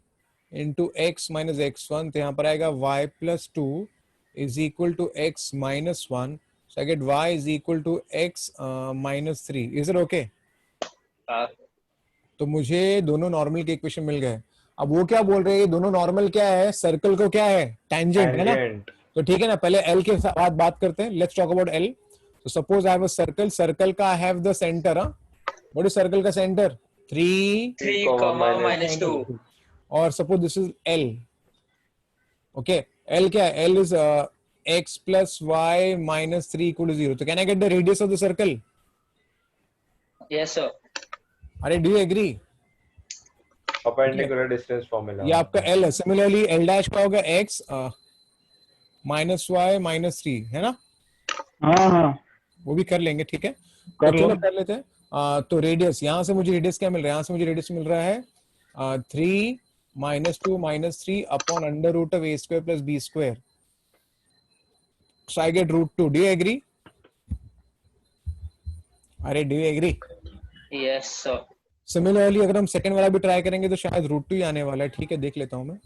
into x minus x1. तो यहाँ पर आएगा y plus 2 is equal to x minus 1. So I get y is equal to x minus 3. Is it okay? तो मुझे दोनों normal के equation मिल गए। अब वो क्या बोल रहे हैं, दोनों नॉर्मल क्या है, सर्कल को क्या है, टेंजेंट है ना? Tangent. तो ठीक है ना, पहले L के साथ बात करते हैं। Let's talk about L। तो suppose I have a circle, circle का I have the centre, what is circle का centre? 3 3 comma comma minus minus 2. और suppose this is L. Okay, L क्या है? L is x plus y minus 3 equal to 0. So can I get the radius of the circle? Yes, sir. अरे do you agree? perpendicular distance formula. ये आपका L है. Similarly L dash का होगा x minus y minus 3, है ना? हाँ हाँ वो भी कर लेंगे, ठीक है? कर तो लो। चलो कर लेते हैं. तो रेडियस, यहाँ से मुझे रेडियस क्या मिल रहा है? यहाँ से मुझे रेडियस मिल रहा है 3 minus 2 minus 3 upon under root of a square plus b square. So I get root 2. Do you agree? अरे do you agree? Yes, sir. Similarly अगर हम सेकंड वाला भी ट्राई करेंगे तो शायद रूट 2 ही आने वाला है. ठीक है, देख लेता हूं मैं.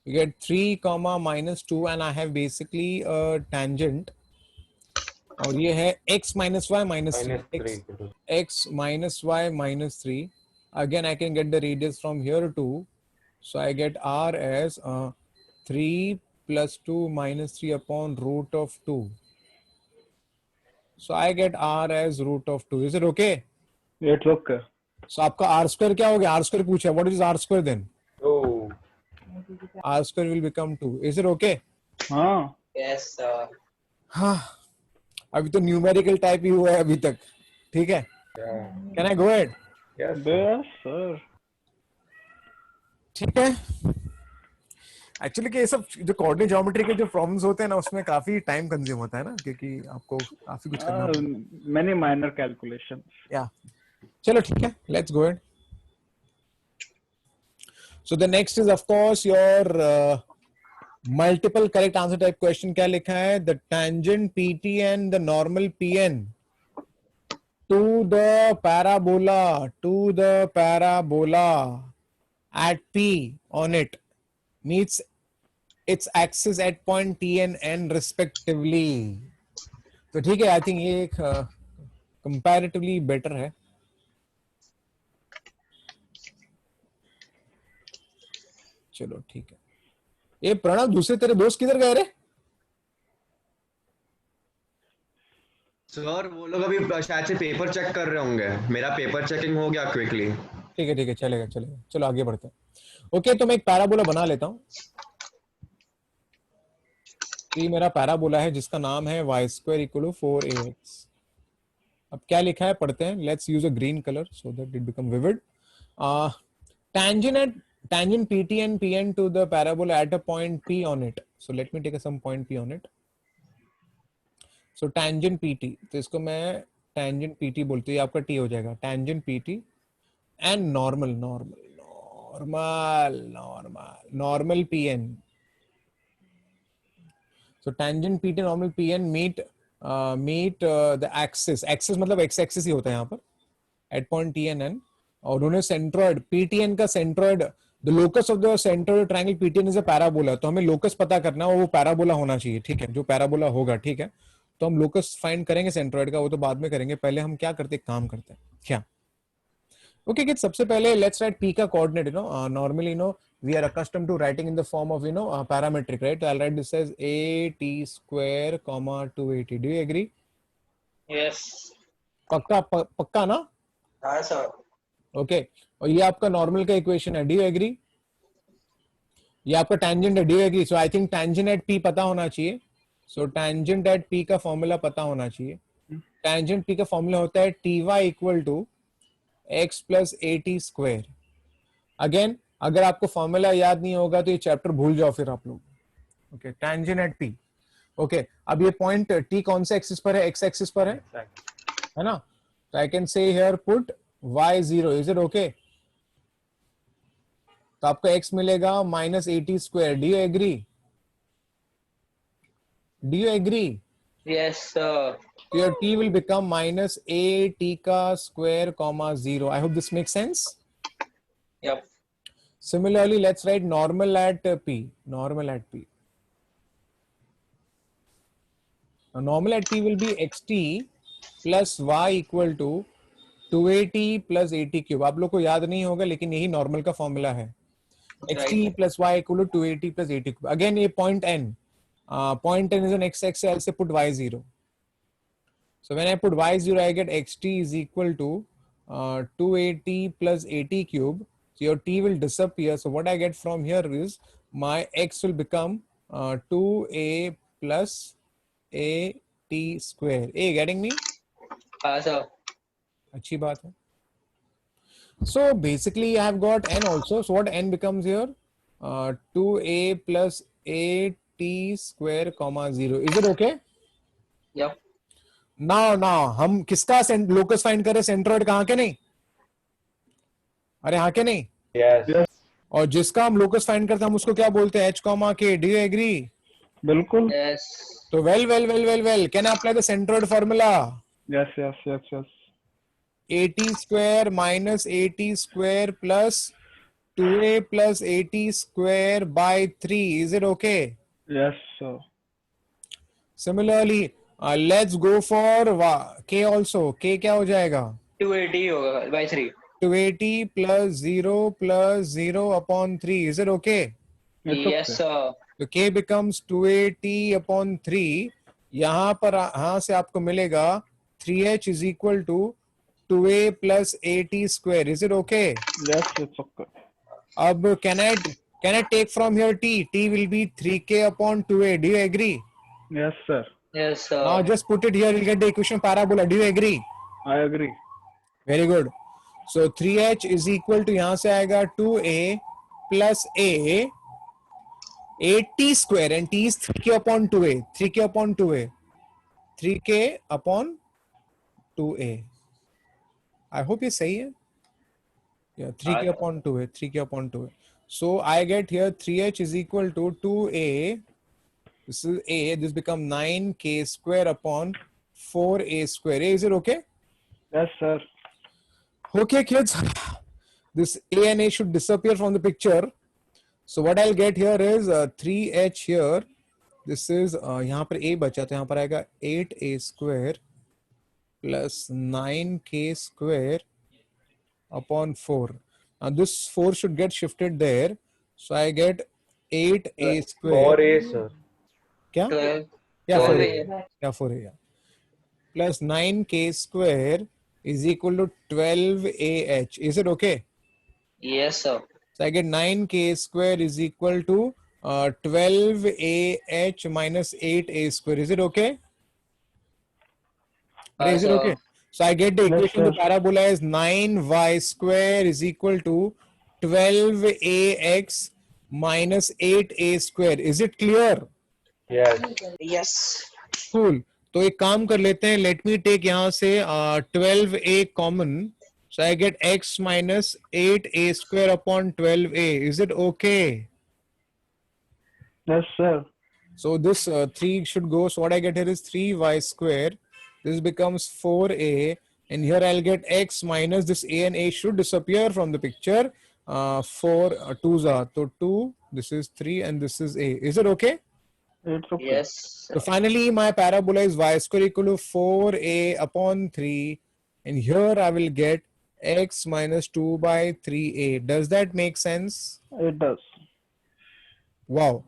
You get 3 comma minus 2 and I have basically a tangent. और ये है x minus y minus 3. -3. X minus y minus 3. Again I can get the radius from here too. So I get r as 3 plus 2 minus 3 upon root of 2. So I get r as root of 2. Is it okay? It's okay. So आपका r square क्या हो गया? R square पूछा. What is r square then? Oh, R square will become 2. Is it okay? हाँ Yes, sir. हाँ, अभी तो numerical type ही हुआ है अभी तक. ठीक है, yeah. Can I go ahead? Yes. बस सर। ठीक है. एक्चुअली कि ये सब जो कोऑर्डिनेट ज्योमेट्री के जो प्रॉब्लम्स होते हैं ना, उसमें काफी टाइम कंज्यूम होता है ना, क्योंकि आपको काफी कुछ करना होता है. Many minor calculation. या चलो ठीक है, let's go ahead. So the next is of course your multiple correct answer type question. क्या लिखा है? The tangent PT and the normal PN to the parabola at P on it meets its axis at point T and N respectively. तो ठीक है, I think ये एक comparatively better है. चलो ठीक है. ये प्रणव, दूसरे तेरे दोस्त किधर गए रे? सर वो लोग अभी शायद से पेपर चेक कर रहे होंगे. मेरा पेपर चेकिंग हो गया क्विकली. ठीक है, चलेगा. चलो आगे बढ़ते हैं. ओके, तो मैं एक पैराबोला बना लेता हूं. ये मेरा पैराबोला है जिसका नाम है y square equal to 4ax. अब क्या लिखा है पढ़ते हैं. Let's use a green colour so that it become vivid. tangent PT and PN to the parabola at a point P on it. So let me take some point P on it. So tangent PT, तो इसको मैं tangent PT बोलते हैं. ये आपका T हो जाएगा. tangent PT and normal PN. So tangent PT normal PN meet the axis. Axis मतलब x axis ही होता है यहाँ पर at point T and N. और उन्होंने centroid PTN का centroid, the locus of the centroid triangle PTN is a parabola. तो हमें locus पता करना है, वो parabola होना चाहिए. ठीक है, जो parabola होगा. ठीक है, तो हम लोकस फाइंड करेंगे सेंट्रॉइड का, वो तो बाद में करेंगे. पहले हम क्या करते हैं, काम करते हैं क्या. ओके किड्स, सबसे पहले लेट्स राइट पी का coordinate. Normally we are accustomed to writing in the form of parametric, right? I will write this as at square, 280. डू यू एग्री? Yes. पक्का ना? हाँ, sir. ओके, और ये आपका नॉर्मल का इक्वेशन है. Do you agree? ये आपका टेंजेंट है. Do you agree? So I think tangent at P पता होना चाहिए. सो टेंजेंट एट पी का फॉर्मूला पता होना चाहिए. टेंजेंट पी का फॉर्मूला होता है ty equal to x plus at स्क्वायर. अगेन अगर आपको फॉर्मूला याद नहीं होगा तो ये चैप्टर भूल जाओ फिर आप लोग. Okay, tangent at P. Okay, अब ये पॉइंट t कौन से एक्सिस पर है? x एक्सिस पर है ना? तो I can say here put y0. Is it okay? तो आपको x मिलेगा माइनस at स्क्वायर. Do you agree? Do you agree? Yes, sir. Your t will become minus a t ka square comma 0. I hope this makes sense. Yep. Similarly, let's write normal at p. Normal at p. Now, normal at p will be xt plus y equal to 2at plus at cube. आप लोग को याद नहीं होगा लेकिन यही normal का formula है. xt plus y equal to 2at plus at cube. Again, ये point n. Point n is an x axis. I'll say put y0. So when I put y0, I get xt is equal to 2at plus at cube. So your t will disappear. So what I get from here is my x will become 2a plus at square. A, getting me? sir. अच्छी बात है. So basically I have got n also. So what n becomes here? 2a plus at square comma 0. Is it okay? Yep. Now हम किसका locus find करें? Centroid का, हाँ के नहीं? अरे हाँ के नहीं? Yes. और जिसका हम लोकस फाइंड करते हैं हम उसको क्या बोलते हैं? h comma k. Do you agree? बिल्कुल. Yes. तो well. Can I apply the centroid formula? Yes. at square minus at square plus 2a plus at square by 3. Is it okay? Yes, sir. Similarly, let's go for k also. K क्या हो जाएगा? 280 होगा by 3. 280 plus 0 upon 3. Is it okay? It's Yes, okay. sir. तो k becomes 280 upon 3. यहाँ पर यहाँ से आपको मिलेगा 3h is equal to 2a plus at square. Is it okay? Yes, it's okay. अब can I take from here t? T will be 3k upon 2a. Do you agree? Yes, sir. Yes, sir. Now just put it here. You'll get the equation parabola. Do you agree? I agree. Very good. So 3h is equal to यहाँ से आएगा 2a plus a 80 square and t is 3k upon 2a. 3k upon 2a. 3k upon 2a. I hope ये सही है. Yeah, 3k upon 2a. 3k upon 2a. So I get here 3h is equal to 2a. This is a. This becomes 9k square upon 4a square. Is it okay? Yes, sir. Okay, kids. This a and a should disappear from the picture. So what I'll get here is 3h here. This is यहाँ पर a बचा तो यहाँ पर आएगा 8a square plus 9k square upon 4. Now this 4 should get shifted there. So I get 8a square. 4a, sir. क्या? 12. Yeah, 12A. 4a. Yeah, 4a. Yeah. Plus 9k square is equal to 12ah. Is it okay? Yes, sir. So I get 9k square is equal to 12ah minus 8a square. Is it okay? Is it sir. okay? So I get the Yes, equation of the sir. parabola as 9y square is equal to 12ax minus 8a square. Is it clear? Yes. Yes. Cool. तो एक काम कर लेते हैं. Let me take यहाँ से 12a common. So I get x minus 8a square upon 12a. Is it okay? Yes, sir. So this 3 should go. So what I get here is 3y square. This becomes 4a. And here I'll get x minus this a and a should disappear from the picture. 4 2s are. So 2, this is 3 and this is a. Is it okay? It's okay. Yes. So finally my parabola is y square equal to 4a upon 3. And here I will get x minus 2 by 3a. Does that make sense? It does. Wow.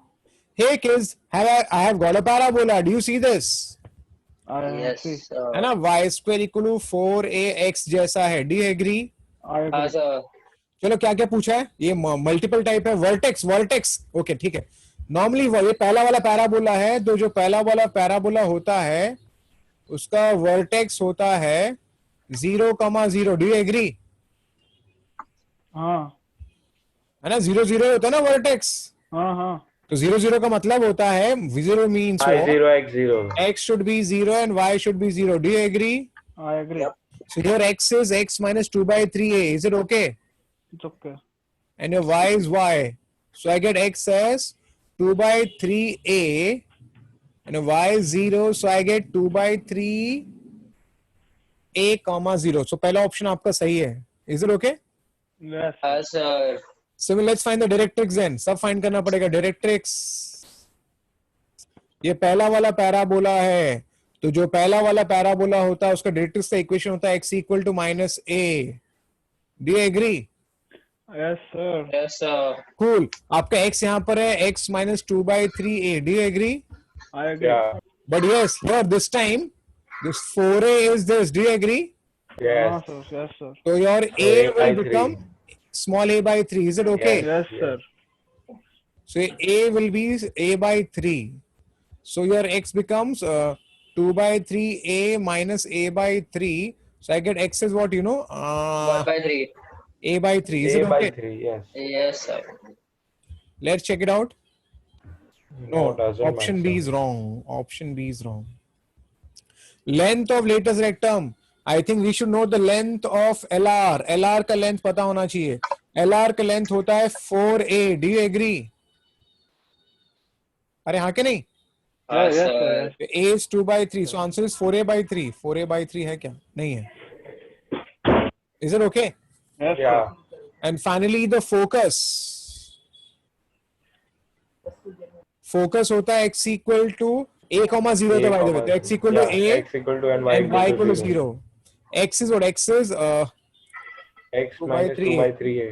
Hey kids, I have got a parabola. Do you see this? I Yes, see. sir. है ना? y square equal to 4ax जैसा है. Do you agree? I agree. Sir. चलो क्या क्या पूछा है? ये मल्टीपल टाइप है. वर्टेक्स. ओके ठीक है. नॉर्मली ये पहला वाला पैराबोला है. तो जो पहला वाला पैराबोला होता है उसका वर्टेक्स होता है 0,0. Do you agree? हाँ है ना? 0,0 होता है ना वर्टेक्स. हाँ. तो 0,0 का मतलब होता है 0 means I0, x0. x should be 0 and y should be 0. Do you agree? I agree. Yep. So your x is x minus 2 by 3a. Is it okay? It's okay. And your y is y. So I get x as 2 by 3a and your y is 0. So I get 2 by 3a comma 0. So पहला option आपका सही है. Is it okay? Yes. Sir. So let's find the directrix then. सब find करना पड़ेगा. Directrix. ये पहला वाला पैराबोला है. तो जो पहला वाला पैराबोला होता है उसका डायरेक्ट्रिक्स का इक्वेशन होता है x equal to minus a. Do you agree? Yes, sir. Yes, sir. Cool. आपका x यहाँ पर है x minus 2 by 3a. Do you agree? I agree. Yeah. But yes, here this time This 4a is this. Do you agree? हाँ Yes. sir, yes sir, So your So a A by will become 3. small a by 3. Is it okay? Yes. yes sir. So a will be a by 3. So your x becomes 2 by 3a minus a by 3. So I get x is what, you know, 1/3. a by 3. Is A it by okay? 3. Yes. Yes, sir. Let's check it out. No, doesn't option match, B sir. is wrong. Option B is wrong. Length of latest rectum. I think we should know the length of LR. LR का length पता होना चाहिए. LR का length होता है 4a. Do you agree? अरे हाँ के नहीं? हाँ, yes sir, sir. yes. A is 2 by 3. So answer is 4a by 3. 4a by 3 है क्या? नहीं है. Is it okay? Yes sir. Yeah. And finally the focus. Focus होता है x equal to a comma 0 A था by the way. comma तो x equal to yeah, a X equal to and Y and y equal equal to to 0. 0. X is what? X is X 2 by minus 2 3A. by 3A.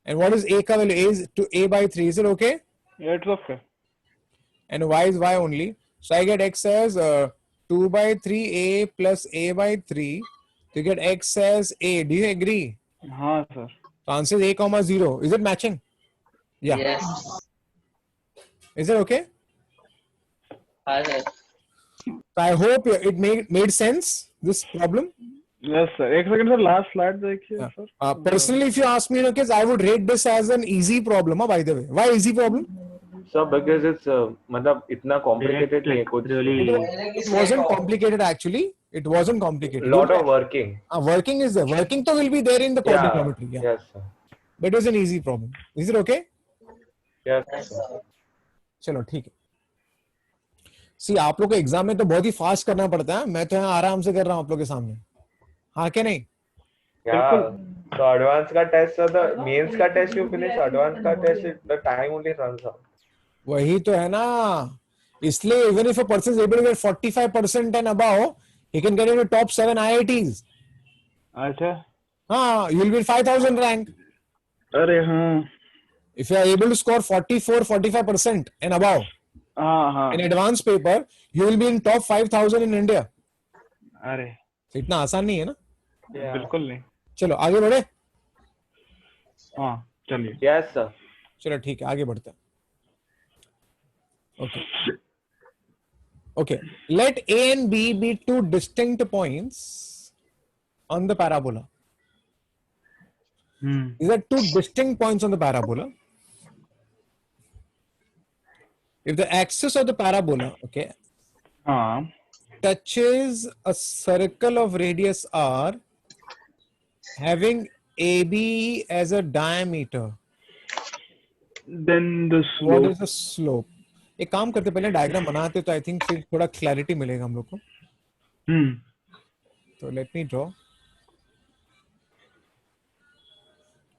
And what is a का value? A is to a by 3. Is it okay? Yeah, it's okay. And y is y only. So I get x as 2 by 3a plus a by 3. To get x as a. Do you agree? हाँ sir. So answer is a comma 0. Is it matching? Yeah. Yes. Is it okay? हाँ, sir. So I hope it made sense, this problem. Yes sir. एक second sir, last slide देखिए Yeah. sir. Personally, if you ask me, kids, I would rate this as an easy problem. By the way, why easy problem? So because it's मतलब इतना complicated नहीं है कुछ. It wasn't complicated actually. It wasn't complicated. Lot of working. Working is there. Working to will be there in the Yeah. trigonometry. Yeah. Yes. Sir. But it was an easy problem. Is it okay? Yes. Sir. चलो ठीक है. सी आप लोग को exam में तो बहुत ही fast करना पड़ता है. मैं तो यहाँ आराम से कर रहा हूँ आप लोग के सामने. हाँ क्या नहीं? Yeah. So advanced का test the mains का test you finish. Advanced का test the time only runs out. वही तो है ना. इसलिए even if a person is able to get 45% and above, he can get into top 7 IITs. अच्छा. हाँ, you will be 5,000 rank. अरे हाँ. If you are able to score 44-45% and above हाँ हाँ. in advanced paper, you will be in top 5,000 in India. अरे. तो इतना आसान नहीं है ना. Yeah. बिल्कुल नहीं. चलो आगे बढ़े. हाँ चलिए. Yes sir. चलो ठीक है आगे बढ़ते हैं. Okay. Okay. Let A and B be two distinct points on the parabola. These are two distinct points on the parabola. If the axis of the parabola, okay, हाँ. touches a circle of radius r having AB as a diameter, Then the what slope. is the slope? एक काम करते पहले diagram बनाते तो I think फिर थोड़ा clarity मिलेगा हम लोग को. तो लेट मी ड्रॉ.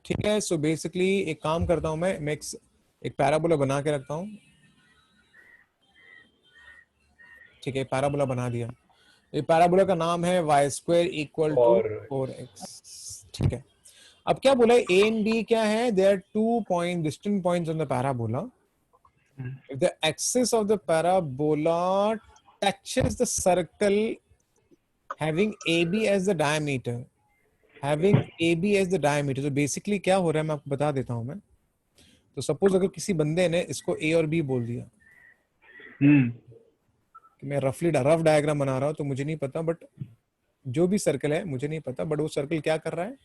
ठीक है. सो बेसिकली एक काम करता हूं मैं एक पैराबोला बना के रखता हूं. ठीक है पैराबोला बना दिया. ये पैराबोला का नाम है y² इक्वल टू 4x. ठीक है. अब क्या बोला है A and B क्या है? There are 2 distinct points on the parabola. If the axis of the parabola touches the circle having AB as the diameter, तो बेसिकली क्या हो रहा है मैं आपको बता देता हूं मैं. तो सपोज अगर किसी बंदे ने इसको A और B बोल दिया कि मैं रफ डायग्राम बना रहा हूं तो मुझे नहीं पता, बट जो भी सर्कल है मुझे नहीं पता, बट वो सर्कल क्या कर रहा है?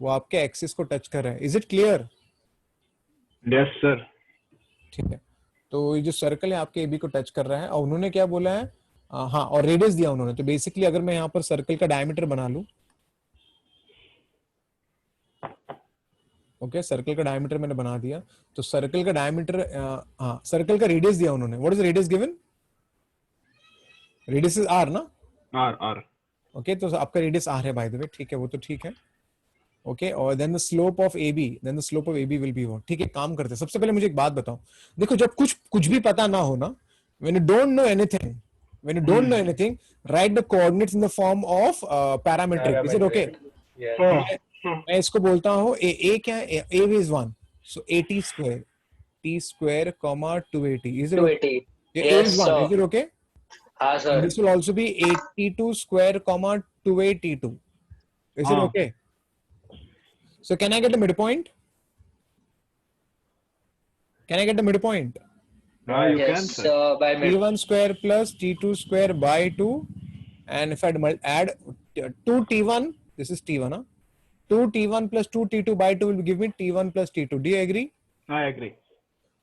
वो आपके एक्सिस को टच कर रहा है. Is it clear? Yes sir. ठीक है. तो ये जो सर्कल है आपके AB को टच कर रहा है और उन्होंने क्या बोला है? हाँ और रेडियस दिया उन्होंने. तो बेसिकली अगर मैं यहाँ पर सर्कल का डायमीटर बना लूं, ओके सर्कल का डायमीटर मैंने बना दिया. तो सर्कल का डायमीटर हाँ सर्कल का रेडियस दिया उन्होंने. What is radius given? Radius is r ना. R. ओके तो आपका रेडियस r है बाय द वे. ठीक है वो तो ठीक है. ओके और then the slope of AB will be what. ठीक है काम करते हैं. सबसे पहले मुझे एक बात बताओ. देखो जब कुछ भी पता ना हो ना, when you don't know anything, write the coordinates in the form of parametric. Is it okay? Yes. मैं इसको बोलता हूँ a क्या है? A is 1, so AT square, T square, comma 280. Is it okay? 280. A is Yes, 1. sir. Is it okay? हाँ And sir. this will also be 82 square comma 282. Is it हाँ. okay? So can I get the midpoint? Can I get the midpoint? हाँ, you can, Yes, sir. by mid. T1 square plus T2 square by 2. And if I add 2 T1, this is T1. 2 T1 plus 2 T2 by 2 will give me T1 plus T2. Do you agree? I agree.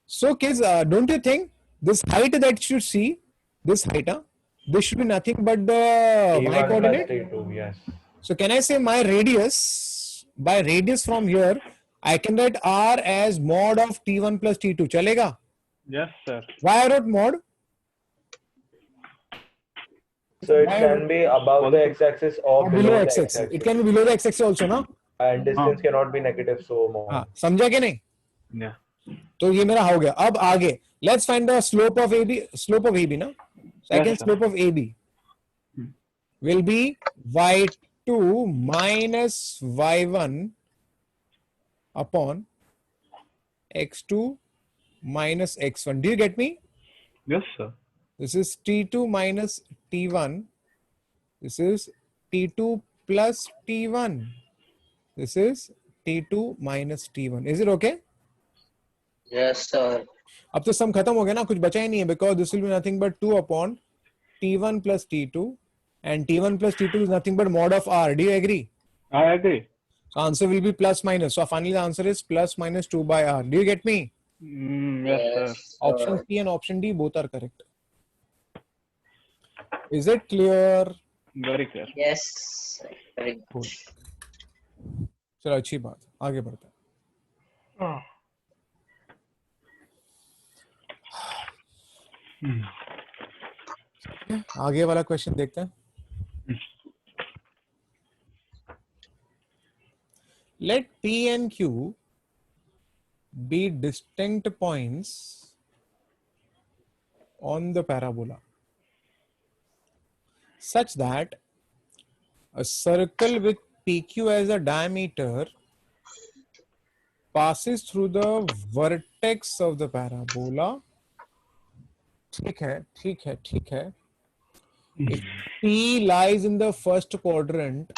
So kids, don't you think this height that you see, this height, this should be nothing but the y T1 plus coordinate? T2, yes. So can I say my radius, by radius from here, I can write R as mod of T1 plus T2. Chalega? Yes, sir. Why I wrote mod? So it can be above the x-axis or Or below below the x-axis. x-axis. It can be below the x-axis also, no? And distance cannot be negative, so more. हाँ, समझा कि नहीं? Yeah. तो ये मेरा हो गया. अब आगे, let's find the slope of AB. Slope of AB, ना? Second Yes, sir. slope of AB will be y2 minus y1 upon x2 minus x1. Do you get me? Yes, sir. This is T2 minus T1. This is T2 plus T1. This is T2 minus T1. Is it okay? Yes, sir. अब तो सम खत्म हो गया ना, कुछ बचा ही नहीं है, because this will be nothing but 2 upon T1 plus T2, and T1 plus T2 is nothing but mod of R. Do you agree? I agree. So answer will be plus minus. So finally the answer is plus minus 2 by R. Do you get me? Yes, sir. Option C and option D both are correct. Is it clear? Very clear. Yes. Very good. चलो अच्छी बात, आगे बढ़ते हैं. आगे वाला question देखते हैं. Let P and Q be distinct points on the parabola such that a circle with PQ as a diameter passes through the vertex of the parabola. ठीक है, ठीक है, ठीक है. If P lies in the first quadrant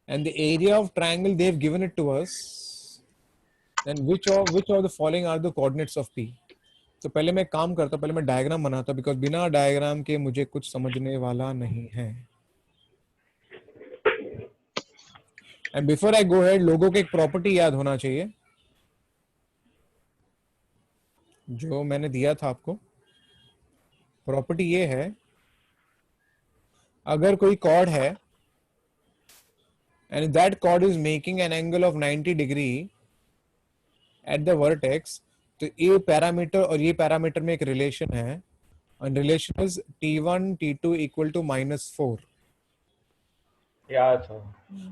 and the area of triangle they've given it to us, then which of the following are the coordinates of P? तो पहले मैं काम करता, पहले मैं डायग्राम बनाता, बिकॉज बिना डायग्राम के मुझे कुछ समझने वाला नहीं है. And before I go head, लोगों को एक प्रॉपर्टी याद होना चाहिए जो मैंने दिया था आपको. प्रॉपर्टी ये है, अगर कोई कॉर्ड है and that chord is making an angle of 90 degree at the vertex, तो ये पैरामीटर और ये पैरामीटर में एक रिलेशन है, and relation is T1 T2 equal to -4. Yeah, sir.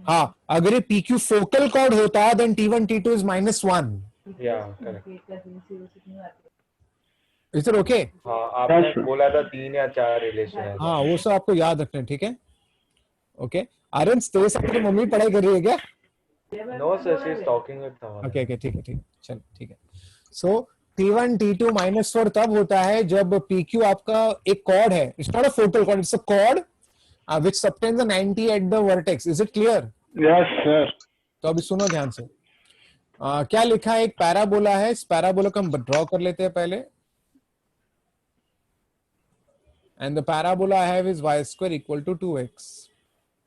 हाँ, अगर ये PQ फोकल कॉर्ड होता then T1 T2 is -1. Yeah, correct. Is it okay? हाँ, आपने बोला था 3 या 4 रिलेशन है. हाँ, वो सब आपको याद रखना है, ठीक है? ओके. आर्यन, तेरे साथ तेरी मम्मी पढ़ाई कर रही है क्या? No, sir, she is talking with someone. Okay okay, ठीक है, ठीक है, चल ठीक है. सो T1 T2 -4 तब होता है जब PQ आपका एक कॉर्ड है. It's not a focal cord, it's a cord which subtends a 90 at the vertex. Is it clear? Yes, sir. तो अभी सुनो ध्यान से. क्या लिखा है, एक पैराबोला है. इस पैराबोला को हम ड्रॉ कर लेते हैं पहले. And the parabola I have is y square equal to 2x.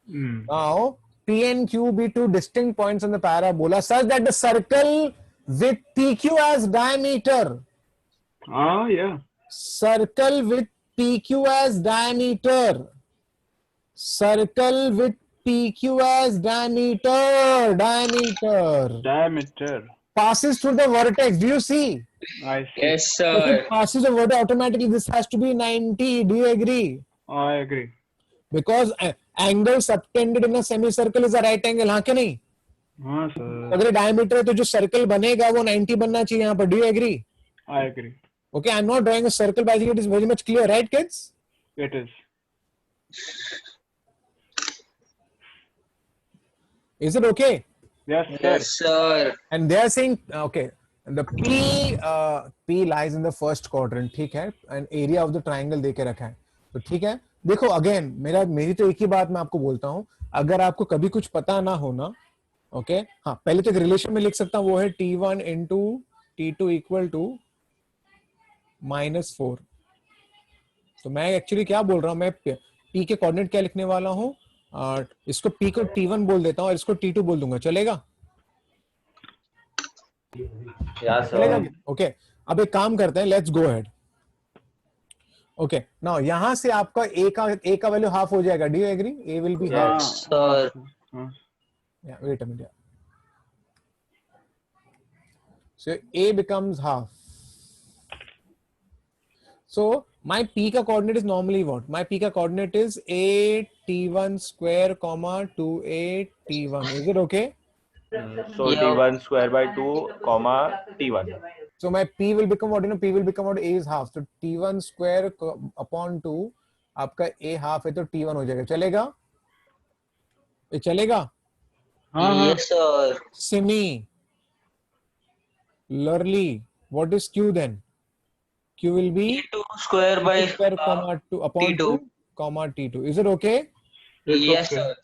Now, P and Q be two distinct points on the parabola such that the circle with PQ as diameter. Yeah. Circle with PQ as diameter. Circle with PQ as diameter. Diameter. Passes through the vertex. Do you see? I see. Yes, If sir. it passes the vertex, automatically this has to be 90. Do you agree? I agree. Because angle subtended in a semicircle is a right angle. हाँ क्या नहीं? हाँ, sir. अगर diameter है तो जो circle बनेगा वो 90 बनना चाहिए यहाँ पर. Do you agree? I agree. Okay, I'm not drawing a circle, but I think it is very much clear, right, kids? It is. Is it okay? Yes, sir. Yes, sir. And they are saying, okay, the P lies in the first quadrant, ठीक है, and area of the triangle देके रखा है. तो ठीक है, देखो again मेरी तो एक ही बात मैं आपको बोलता हूं, अगर आपको कभी कुछ पता ना हो ना, ओके, हाँ पहले तो एक रिलेशन में लिख सकता हूं, वो है T1 into T2 equal to -4। तो मैं एक्चुअली क्या बोल रहा हूं, मैं P के कोऑर्डिनेट क्या लिखने वाला हूं, इसको P को T1 बोल देता हूं और इसको T2 बोल दूंगा, चलेगा? या चलेगा? सर। ओके, अब एक काम करते हैं, let's go ahead. Okay, now यहां से आपका a का वैल्यू हाफ हो जाएगा, do you agree? a will be half. Sir हाँ Wait a minute. So a becomes half. So my p का coordinate is normally what? My p का coordinate is a t1 square comma 2a t1. Is it okay? So Yeah. t1 square by 2 comma t1. So my p will become what? P will become what? A is half. So t1 square upon 2 आपका a half है तो t1 हो जाएगा, चलेगा? ये चलेगा? हाँ हाँ yes sir. Similarly, what is q then? Q will be T2 square by square comma 2 upon T2. 2 comma t2. Is it okay? it's Yes okay. sir.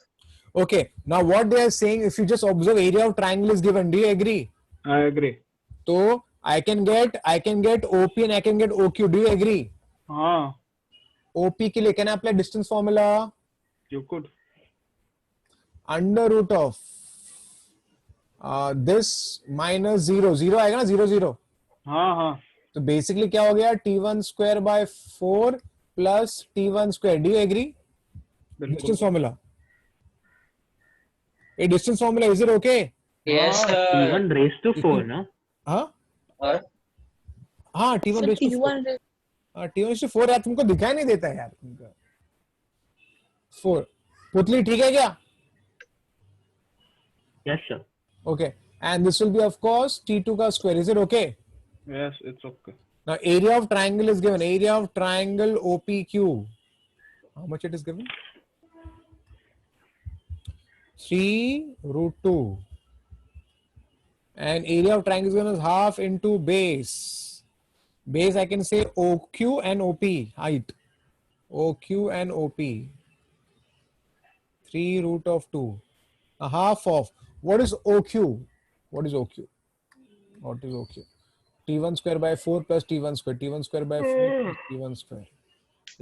Okay. Now what they are saying, if you just observe area of triangle is given, do you agree? I agree. So I can get OP and I can get OQ. Do you agree? हाँ OP के लिए can I apply distance formula? you could. Under root of this minus 0 आएगा ना, 0 हाँ हाँ तो basically क्या हो गया, t1 square by 4 plus t1 square. Do you agree? बिल्कुल. Distance formula. A distance formula, is it okay? Yes हाँ, sir. T1 raised to 4, no? हाँ और हाँ T1 Sir, raised to 4. T1 T1 raised to 4 यार, तुमको दिखाई नहीं देता यार तुमका 4. पुतली ठीक है क्या? Yes, sir. Okay, and this will be of course T2 का square. Is it okay? yes it's okay. Now area of triangle is given. Area of triangle OPQ. How much it is given? 3 root 2. And area of triangle is given as half into base. Base I can say OQ and OP height. OQ and OP. 3 root of 2. A half of, what is OQ? What is OQ? What is OQ? T1 square by 4 plus T1 square. T1 square by 4 plus T1 square.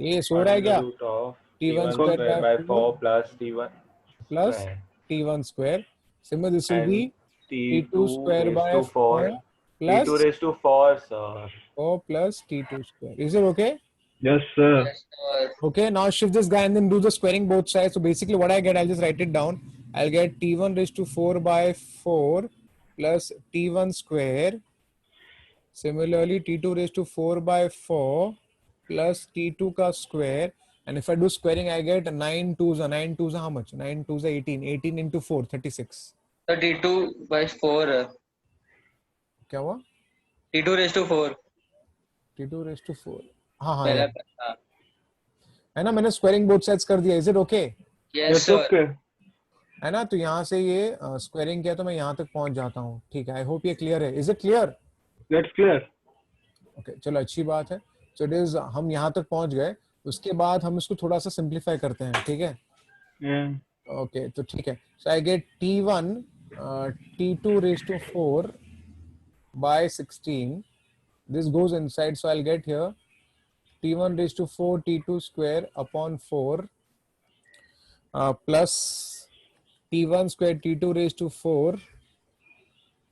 ये सो रहा है क्या? Root of T1 t1 square square by by 4 4 plus t1 plus square. T1 square. Similarly, this will And be t2 T2 square raised by to 4. 4 plus t2 raised to 4, sir. 4 plus T2 square. Is it okay? Yes sir. yes sir. Okay, now shift this guy and then do the squaring both sides. So basically what I get, I'll just write it down. I'll get T1 raised to 4 by 4 plus T1 square. Similarly, T2 raised to 4 by 4 plus T2 ka square. And if I do squaring, I get 9 twos. 9 twos are how much? 9 twos are 18. 18 into 4, 36. 32 by 4. क्या हुआ? T2 raised to 4. T2 raised to 4. हाँ हाँ पहला यार. हाँ. है ना, मैंने squaring both sides कर दिया. Is it okay? Yes it's sir. okay. है ना, तो यहाँ से ये स्क्वायरिंग किया तो मैं यहाँ तक पहुंच जाता हूँ. ठीक है, आई होप ये क्लियर है. Is it clear? That's clear. Okay, चलो अच्छी बात है. सो इट इज, हम यहाँ तक पहुंच गए. उसके बाद हम इसको थोड़ा सा सिंप्लीफाई करते हैं. ठीक है, Yeah. ओके, तो ठीक है. So I get T1 T2 raised to 4 by 16. This goes inside, so I'll get here T1 raised to 4 T2 square upon 4 plus T1 square T2 raised to 4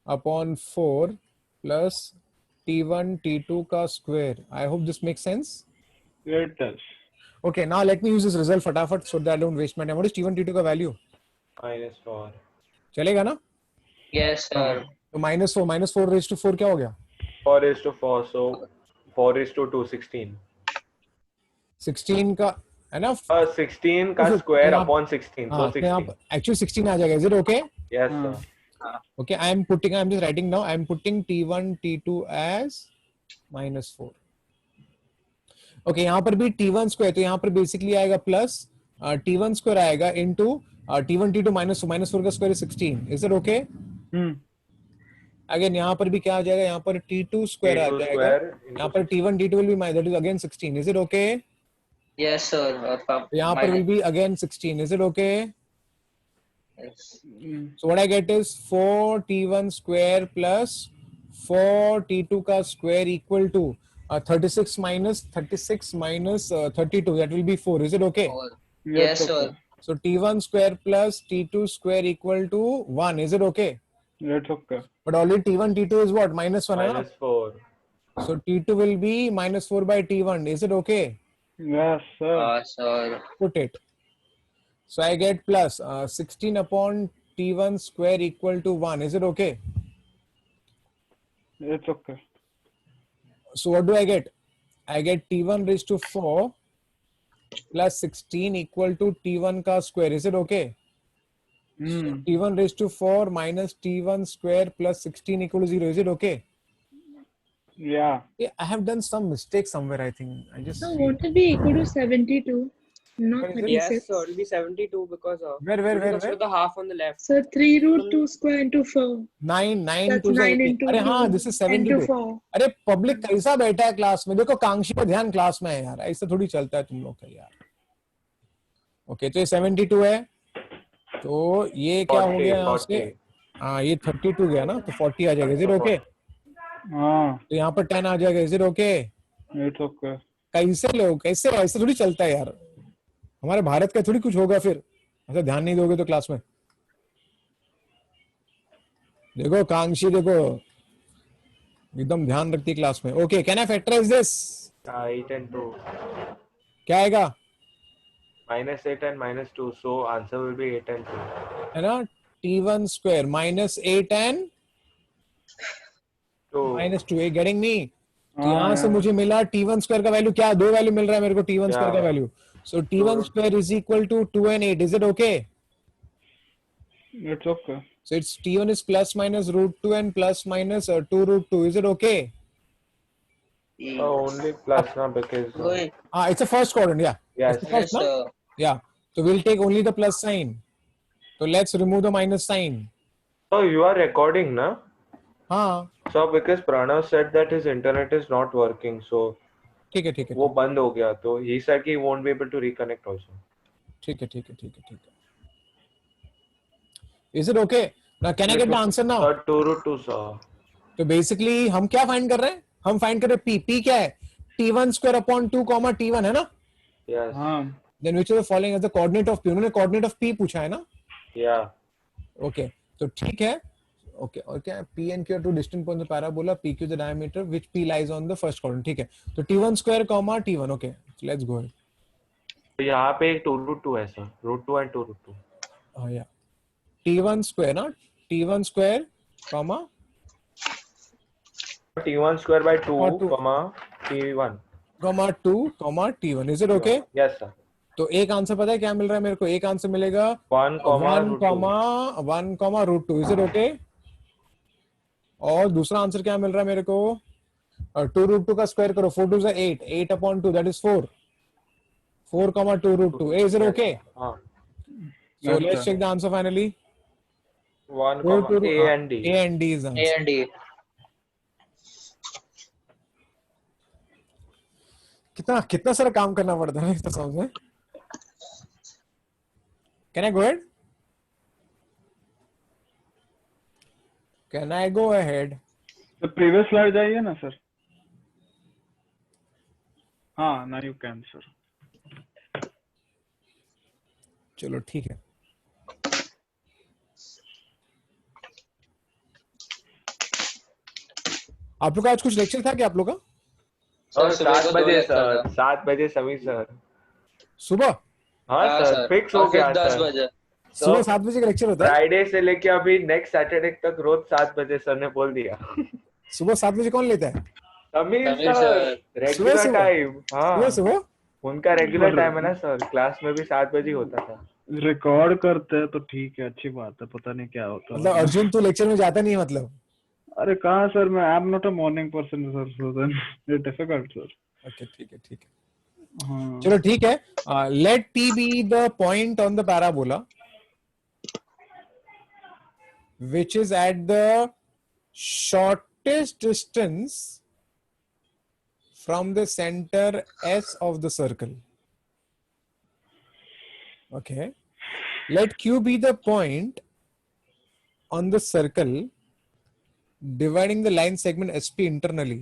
upon 4 plus T1 T2 ka square. I hope this makes sense. Yeah, it does. Okay, now let me use this result फटाफट so that I don't waste my time. What is T1 T2 का value? -4. चलेगा ना? Yes sir. तो -4 raised to 4 क्या हो गया? 4 raised to 4, so 4 raised to 2, 16. 16 का है ना? 16 का तो square यहाँ- upon 16, so हाँ, तो यहाँ 16. actually 16 आ जाएगा. Is it okay? Yes, हाँ. sir. Okay, I'm just writing now. I'm putting T1 T2 as -4. Okay, यहाँ पर भी T1 square, तो यहाँ पर basically आएगा plus T1 square आएगा into T1 T2 -4 का square is 16. Is it okay? Again यहाँ पर भी क्या आ जाएगा? यहाँ पर T2 square आ T2 जाएगा. square यहाँ into पर T1 T2 will be that is again 16. Is it okay? Yes, sir. तो यहाँ पर will be again 16. Is it okay? Yes. So what I get is 4t1 square plus 4t2 का square equal to 36 minus 32. That will be 4. Is it okay? Or, Yes, yes, okay. sir. So t1 square plus t2 square equal to 1. Is it okay? That's okay. But already t1 t2 is what? -1 है ना? -4. So t2 will be -4 by t1. Is it okay? Yes, sir. Sir. Put it. So I get plus 16 upon t1 square equal to 1. Is it okay? It's okay. So what do I get? I get t1 raised to 4 plus 16 equal to t1 का square. Is it okay? t1 raised to 4 minus t1 square plus 16 equal to 0. Is it okay? Yeah. Yeah, I have done some mistake somewhere, I think. I just So won't it be equal to 72, not Where is it? 36? Yes, so it'll be 72 because Where? consider the half on the left. So 3 root 2 square into 4. 9 That's to 9 into अरे 2 हाँ, this is into 72. 4. अरे public कैसा बैठा है class में? देखो कांक्षी का ध्यान क्लास में है यार, ऐसा थोड़ी चलता है तुम लोग का यार. ओके, तो ये 72 है, तो ये क्या हो गया यहाँ से? हाँ, ये 32 गया ना, तो 40 आ जाएगा. Is it okay? हाँ. तो यहाँ पर 10 आ जाएगा. Is it okay? It's okay. कैसे लोग, कैसे ऐसे थोड़ी चलता है यार. हमारे भारत का थोड़ी कुछ होगा फिर, ऐसा ध्यान नहीं दोगे तो क्लास में. देखो कांक्षी, देखो एकदम ध्यान रखती क्लास में. Okay, can I factorise this? 8 and 2. क्या आएगा? -8 and -2. So answer will be 8 and 2. है ना? t1 square minus 8 and 2. -2. ये गेटिंग मी? तो हाँ, यहाँ से हाँ. मुझे मिला t1 स्क्वायर का वैल्यू. क्या दो वैल्यू मिल रहा है मेरे को t1 स्क्वायर का Yeah. Value. So t1 square is equal to 2 and 8. Is it okay? It's okay. So it's t1 is plus minus root 2 and plus minus 2 root 2. Is it okay? Only plus now because Good. It's a first quadrant, yeah. yes. It's the first, Yes, no? sir. Yeah. So we'll take only the plus sign. So let's remove the minus sign. So you are recording, na? हाँ, So because Pranav said that his internet is not working, so ठीक है, ठीक है, वो बंद हो गया. तो he said he won't be able to reconnect also. ठीक है, ठीक है, ठीक है, ठीक है. Is it okay? Now can I get the answer now? Sir, 2 root 2, sir. तो बेसिकली हम क्या फाइंड कर रहे हैं? हम फाइंड कर रहे हैं p. p क्या है? t1 square upon 2 comma t1 है ना? Yes. हाँ. Then which of the following is the coordinate of p? उन्होंने coordinate of p पूछा है ना? Yeah. Okay, तो ठीक है. Okay, और क्या है? P and Q are two distant points of the parabola. PQ the diameter which P lies on the first quadrant. ठीक है. तो t1 square comma t1. Okay, so let's go ahead. तो यहाँ पे एक 2 root 2 है sir. Root 2 and 2 root 2. Yeah. t1 square ना? t1 square comma T1 square by 2, Or 2. comma T1. comma 2 comma t1. Is it okay? Yes sir. तो एक answer पता है क्या मिल रहा है मेरे को? एक आंसर मिलेगा 1 comma 1 root 2. comma 1 comma root 2. Is it okay? और दूसरा आंसर क्या मिल रहा है मेरे को? 2 root 2 का स्क्वायर करो. 4 2 is 8. 8 upon 2 that is 4. 4 comma 2 root 2. Is it okay? हाँ. So let's check the answer finally. 1 4 comma to A and D. A and D is the A answer. and D. कितना कितना सारा काम करना पड़ता है इस समझ में. Can I go ahead? Can I go ahead? The previous slide जाइए ना sir. हाँ, now you can sir. चलो ठीक है. आप लोग का आज कुछ लेक्चर था क्या आप लोग का? और सुबह 7 को बजे 2 lecture सर. था. 7 बजे सभी सर. सुबह हाँ सर. फिक्स हो और फिर गया 10 सर. बजे. सुबह 7 बजे का लेक्चर होता है. फ्राइडे से लेके अभी नेक्स्ट सैटरडे तक रोज 7 बजे सर ने बोल दिया. सुबह 7 बजे कौन लेता है? Sameer Sameer sir sir. Regular सुबह? टाइम. हाँ सुबह सुबह उनका रेगुलर टाइम है ना सर. क्लास में भी 7 बजे होता था. रिकॉर्ड करते हैं तो ठीक है, अच्छी बात है. पता नहीं क्या होता मतलब है. अर्जुन तू लेक्चर में जाता नहीं है मतलब? अरे कहाँ सर, मैं I am not a morning person sir, so then it difficult sir. Okay ठीक है, ठीक है. हाँ. चलो ठीक है. लेट p be the point on the parabola which is at the shortest distance from the center S of the circle. Okay. Let Q be the point on the circle dividing the line segment SP internally.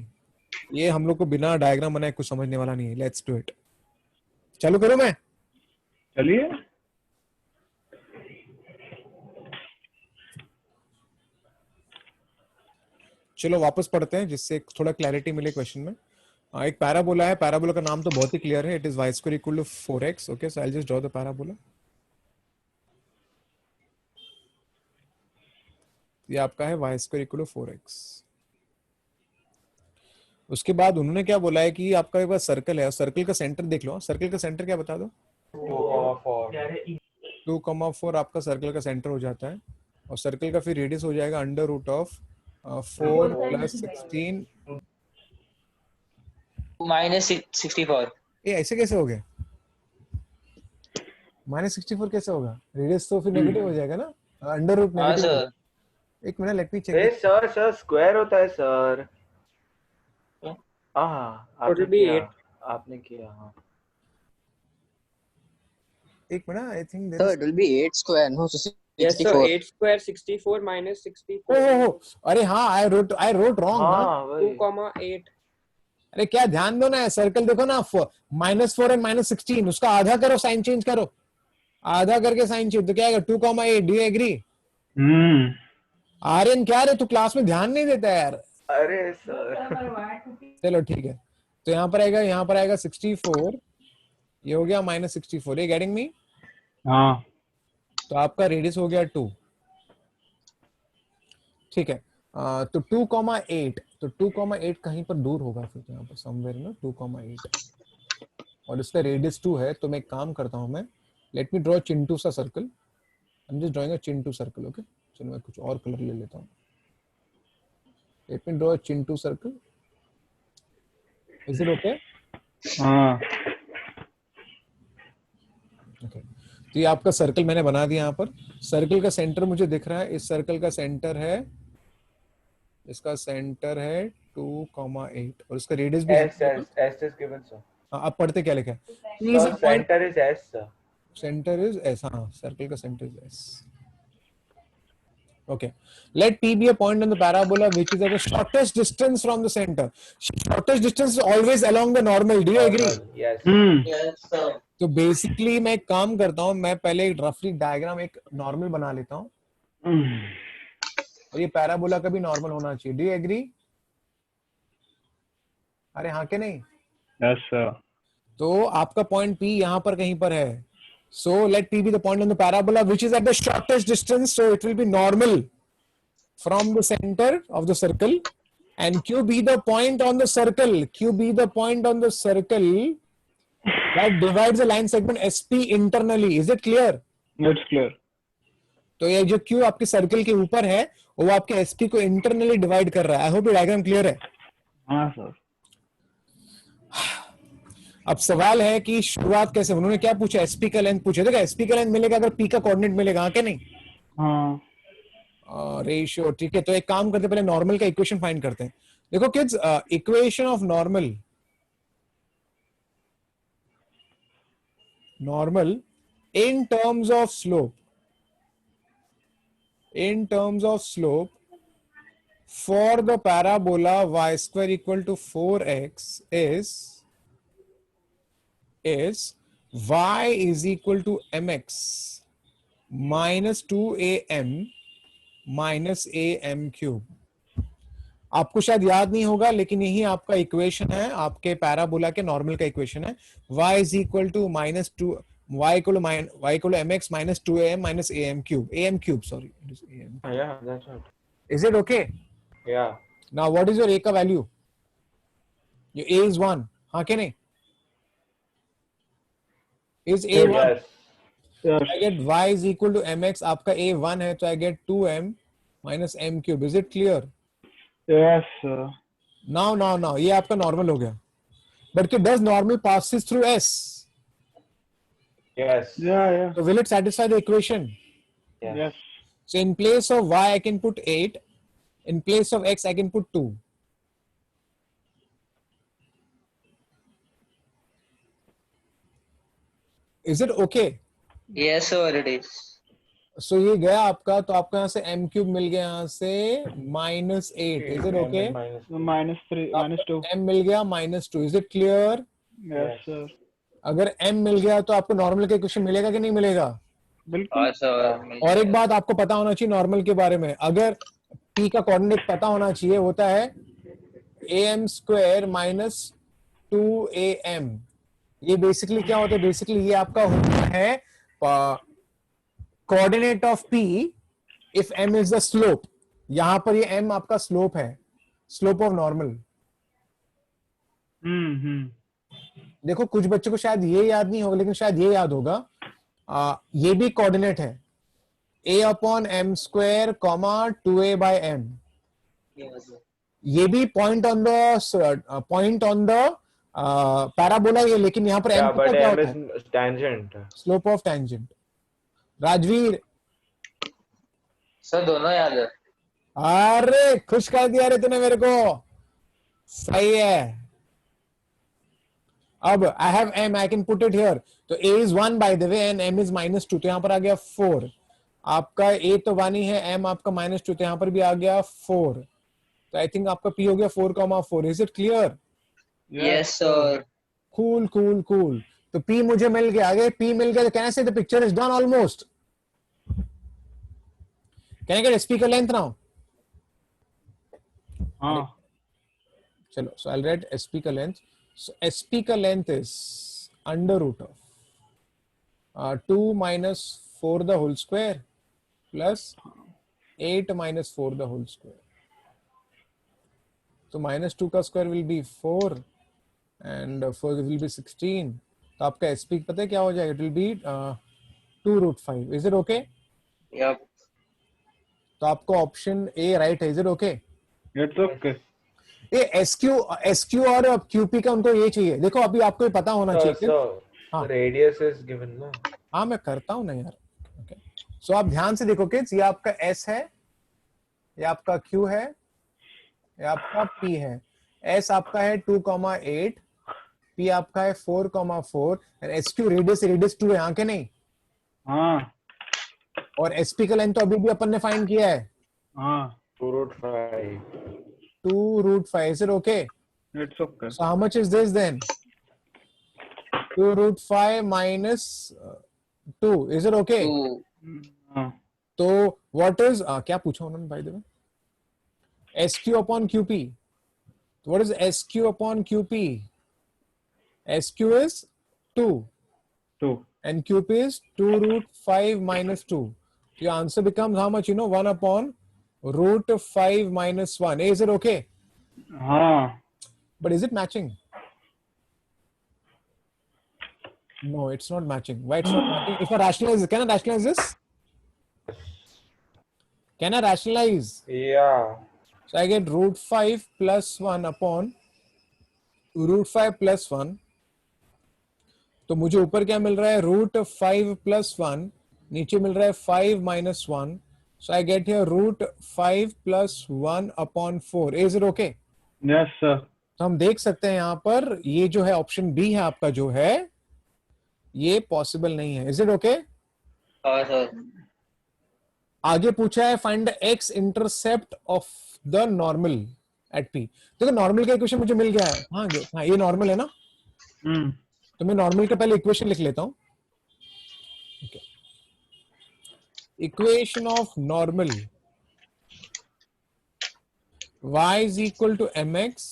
ये हम लोग को बिना diagram बनाए कुछ समझने वाला नहीं है. Let's do it. चालू करूं मैं? चलिए. चलो वापस पढ़ते हैं जिससे थोड़ा क्लैरिटी मिले क्वेश्चन में. एक पैराबोला है. पैराबोला का नाम तो बहुत ही क्लियर है. It is y square equal to 4x. Okay, so I just draw the parabola. ये आपका है y square equal to 4x. उसके बाद उन्होंने क्या बोला है कि आपका एक बार सर्कल है और सर्कल का सेंटर देख लो. सर्कल का सेंटर क्या बता दो? 2,4 आपका सर्कल का सेंटर हो जाता है और सर्कल का फिर रेडियस हो जाएगा अंडर रूट ऑफ 4 प्लस 16. -64. ये ऐसे कैसे हो गया? -64 कैसे होगा? रेडियस तो फिर नेगेटिव हो जाएगा ना, अंडर रूट हाँ नेगेटिव. सर. एक मिनट, लेट मी ए चेक. सर स्क्वायर होता है सर. हाँ Total be 8. आपने किया. हाँ एक minute, I think So it will be 8 square, no? So Yes, sir. 64. 8 square 64 minus 64. ओह, अरे हाँ, आई रोट रॉन्ग. हाँ वही. 2,8. अरे क्या ध्यान दो ना, सर्कल देखो ना, -4 एंड -16, उसका आधा करो, साइन चेंज करो. आधा करके साइन चेंज तो क्या आएगा? 2,8. Do you agree? आर्यन क्या रे, तू क्लास में ध्यान नहीं देता यार. अरे सर. चलो ठीक है, तो यहाँ पर आएगा 64. ये हो गया -64. ये गेटिंग मी? हाँ. तो आपका रेडियस हो गया 2. ठीक है. तो 2,8. तो 2,8 कहीं पर दूर होगा फिर यहाँ पर समवेयर में 2,8 और इसका रेडियस 2 है. तो मैं एक काम करता हूँ, मैं लेट मी ड्रॉ चिंटू सा circle. I am just drawing a Chintu circle. Okay, चलो मैं कुछ और कलर ले लेता हूँ. Let me draw Chintu circle. Is it okay? हाँ. ओके, तो ये आपका सर्कल मैंने बना दिया. यहाँ पर सर्कल का सेंटर मुझे दिख रहा है. इस सर्कल का सेंटर है, इसका सेंटर है 2,8 और इसका रेडियस भी S is given sir. आप पढ़ते क्या लिखा है? Sir, center is S sir. Centre is S. हाँ, सर्कल का centre is S. Okay, let P be a point on the parabola which is at the shortest distance from the center. Shortest distance is always along the normal. Do you agree? Yes. Yes sir. तो basically मैं एक काम करता हूँ, मैं पहले एक रफली डायग्राम एक नॉर्मल बना लेता हूँ और ये पैराबोला का भी नॉर्मल होना चाहिए. Do you agree? अरे हाँ के नहीं? Yes sir. तो आपका पॉइंट P यहाँ पर कहीं पर है. So let P be the point on the parabola which is at the shortest distance, so it will be normal from the center of the circle, and Q be the point on the circle. Q be the point on the circle that divides the line segment SP internally. Is it clear? It's clear. तो ये जो Q आपके circle के ऊपर है वो आपके SP को इंटरनली डिवाइड कर रहा है. आई होप ये डायग्राम क्लियर है. हाँ सर. अब सवाल है कि शुरुआत कैसे. उन्होंने क्या पूछा? एसपी का लेंथ पूछा. देखा, एसपी का लेंथ मिलेगा अगर पी का कोऑर्डिनेट मिलेगा. हाँ क्या नहीं? हाँ. रेशियो. ठीक है, तो एक काम करते पहले नॉर्मल का इक्वेशन फाइंड करते हैं. देखो kids, equation of normal in terms of slope for the parabola y square equal to 4x is y is equal to mx minus 2am minus am cube. आपको शायद याद नहीं होगा लेकिन यही आपका इक्वेशन है, आपके पैराबोला के नॉर्मल का इक्वेशन है. y is equal to minus 2 y equal to mx minus 2am minus am cube. Sorry, it is am. Yeah, that's right. Is it okay? Yeah. Now what is your a का value? Your a is 1. हाँ क्या नहीं? Is a 1? Yes. Yes. I get y is equal to mx. आपका a 1 है तो I get 2m minus m cube. Is it clear? Yes sir. Now ये आपका normal हो गया. But does normal passes through s? Yes. Yeah. So will it satisfy the equation? Yes. So in place of y I can put 8. In place of x I can put 2. Is it okay? Yes, sir, it is. सो ये गया आपका, तो आपको यहाँ से m cube मिल गया, यहाँ से -8. Is it okay? -3 -2 m मिल गया -2. Is it clear? Yes sir अगर m मिल गया तो आपको नॉर्मल का इक्वेशन मिलेगा कि नहीं मिलेगा? बिल्कुल हाँ सर. और एक बात आपको पता होना चाहिए नॉर्मल के बारे में, अगर p का कोऑर्डिनेट पता होना चाहिए, होता है am स्क्वायर माइनस 2am. ये बेसिकली क्या होता है? बेसिकली ये आपका होता है coordinate of p if m is the slope. यहां पर ये m आपका स्लोप है, स्लोप ऑफ नॉर्मल. देखो कुछ बच्चों को शायद ये याद नहीं होगा, लेकिन शायद ये याद होगा. ये भी कोऑर्डिनेट है, a upon m square comma 2a by m. Yes, sir. ये भी पॉइंट ऑन द पैराबोला है, लेकिन यहाँ पर Yeah, m but क्या m होता है? is tangent. Slope of tangent. Rajveer, sir दोनों याद है. अरे खुश कर दिया रे तूने मेरे को. सही है. अब I have m, I can put it here. तो a is 1 bye the way and m is -2, तो यहाँ पर आ गया 4. आपका a तो 1 ही है, m आपका -2, तो यहाँ पर भी आ गया 4. तो आई थिंक आपका p हो गया 4,4. Is it clear? Yes, sir. Cool cool cool. तो p मुझे मिल गया. अगर p मिल गया तो कैन आई से the picture is done almost. Can I gate speaker length now? हाँ चलो, so I'll write SP का length. So SP का length is under root of 2 minus 4 the whole square plus 8 minus 4 the whole square. So -2 का square will be 4 and 4 will be 16. तो आपका SP पता है क्या हो जाएगा? It will be 2√5. Is it okay? Yep. तो आपको ऑप्शन A राइट है. Is it okay? It's okay ये SQ और QP का उनको ये चाहिए. देखो अभी आपको ये पता होना चाहिए. हाँ. Radius is given ना. हाँ मैं करता हूँ ना यार. ओके, सो आप ध्यान से देखो किड्स, ये आपका S है, ये आपका Q है, ये आपका P है. S आपका है 2,8, P आपका है 4,4 और SQ रेडियस 2 है. यहाँ के नहीं. हाँ और SP का लेंथ तो अभी भी अपन ने फाइंड किया है, हाँ 2√5. 2√5. Is it okay? It's okay So how much is this then? 2√5 minus 2. Is it okay? 2. हाँ तो what is क्या पूछा उन्होंने by the way? SQ upon QP. So what is SQ upon QP? SQ is 2 2 and QP is 2√5 minus 2. Your answer becomes how much? 1 upon √5 minus 1. Is it okay? हाँ But is it matching? No, it's not matching. Why it's not matching? If I rationalize it, can I rationalize this? Can I rationalize? Yeah. So I get √5 plus 1 upon √5 plus 1. तो मुझे ऊपर क्या मिल रहा है? √5 plus 1. नीचे मिल रहा है 5 minus 1. So I get here √5 plus 1 upon 4. Is it okay? Yes sir तो हम देख सकते हैं यहाँ पर ये जो है ऑप्शन बी है आपका, जो है ये पॉसिबल नहीं है. Is it okay? हाँ सर. आगे पूछा है find the x intercept of the normal at P. देखो नॉर्मल का इक्वेशन मुझे मिल गया है. हाँ ये नॉर्मल है ना. तो मैं नॉर्मल का पहले इक्वेशन लिख लेता हूं. Equation of normal y is equal to mx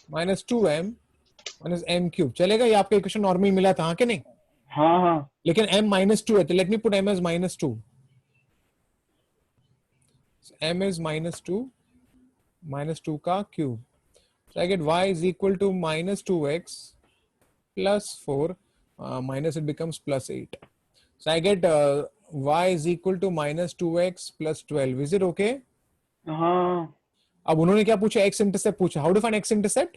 minus 2m minus m cube. चलेगा? ये आपका इक्वेशन नॉर्मल मिला था, हाँ के नहीं? हाँ हाँ लेकिन m -2 है, तो let me put m as -2. So m is -2 का cube. So I get y is equal to -2x plus 4 minus it becomes plus 8. So I get y is equal to -2x plus 12. Is it okay? हाँ अब उन्होंने क्या पूछा? x intercept पूछा. How to find x intercept?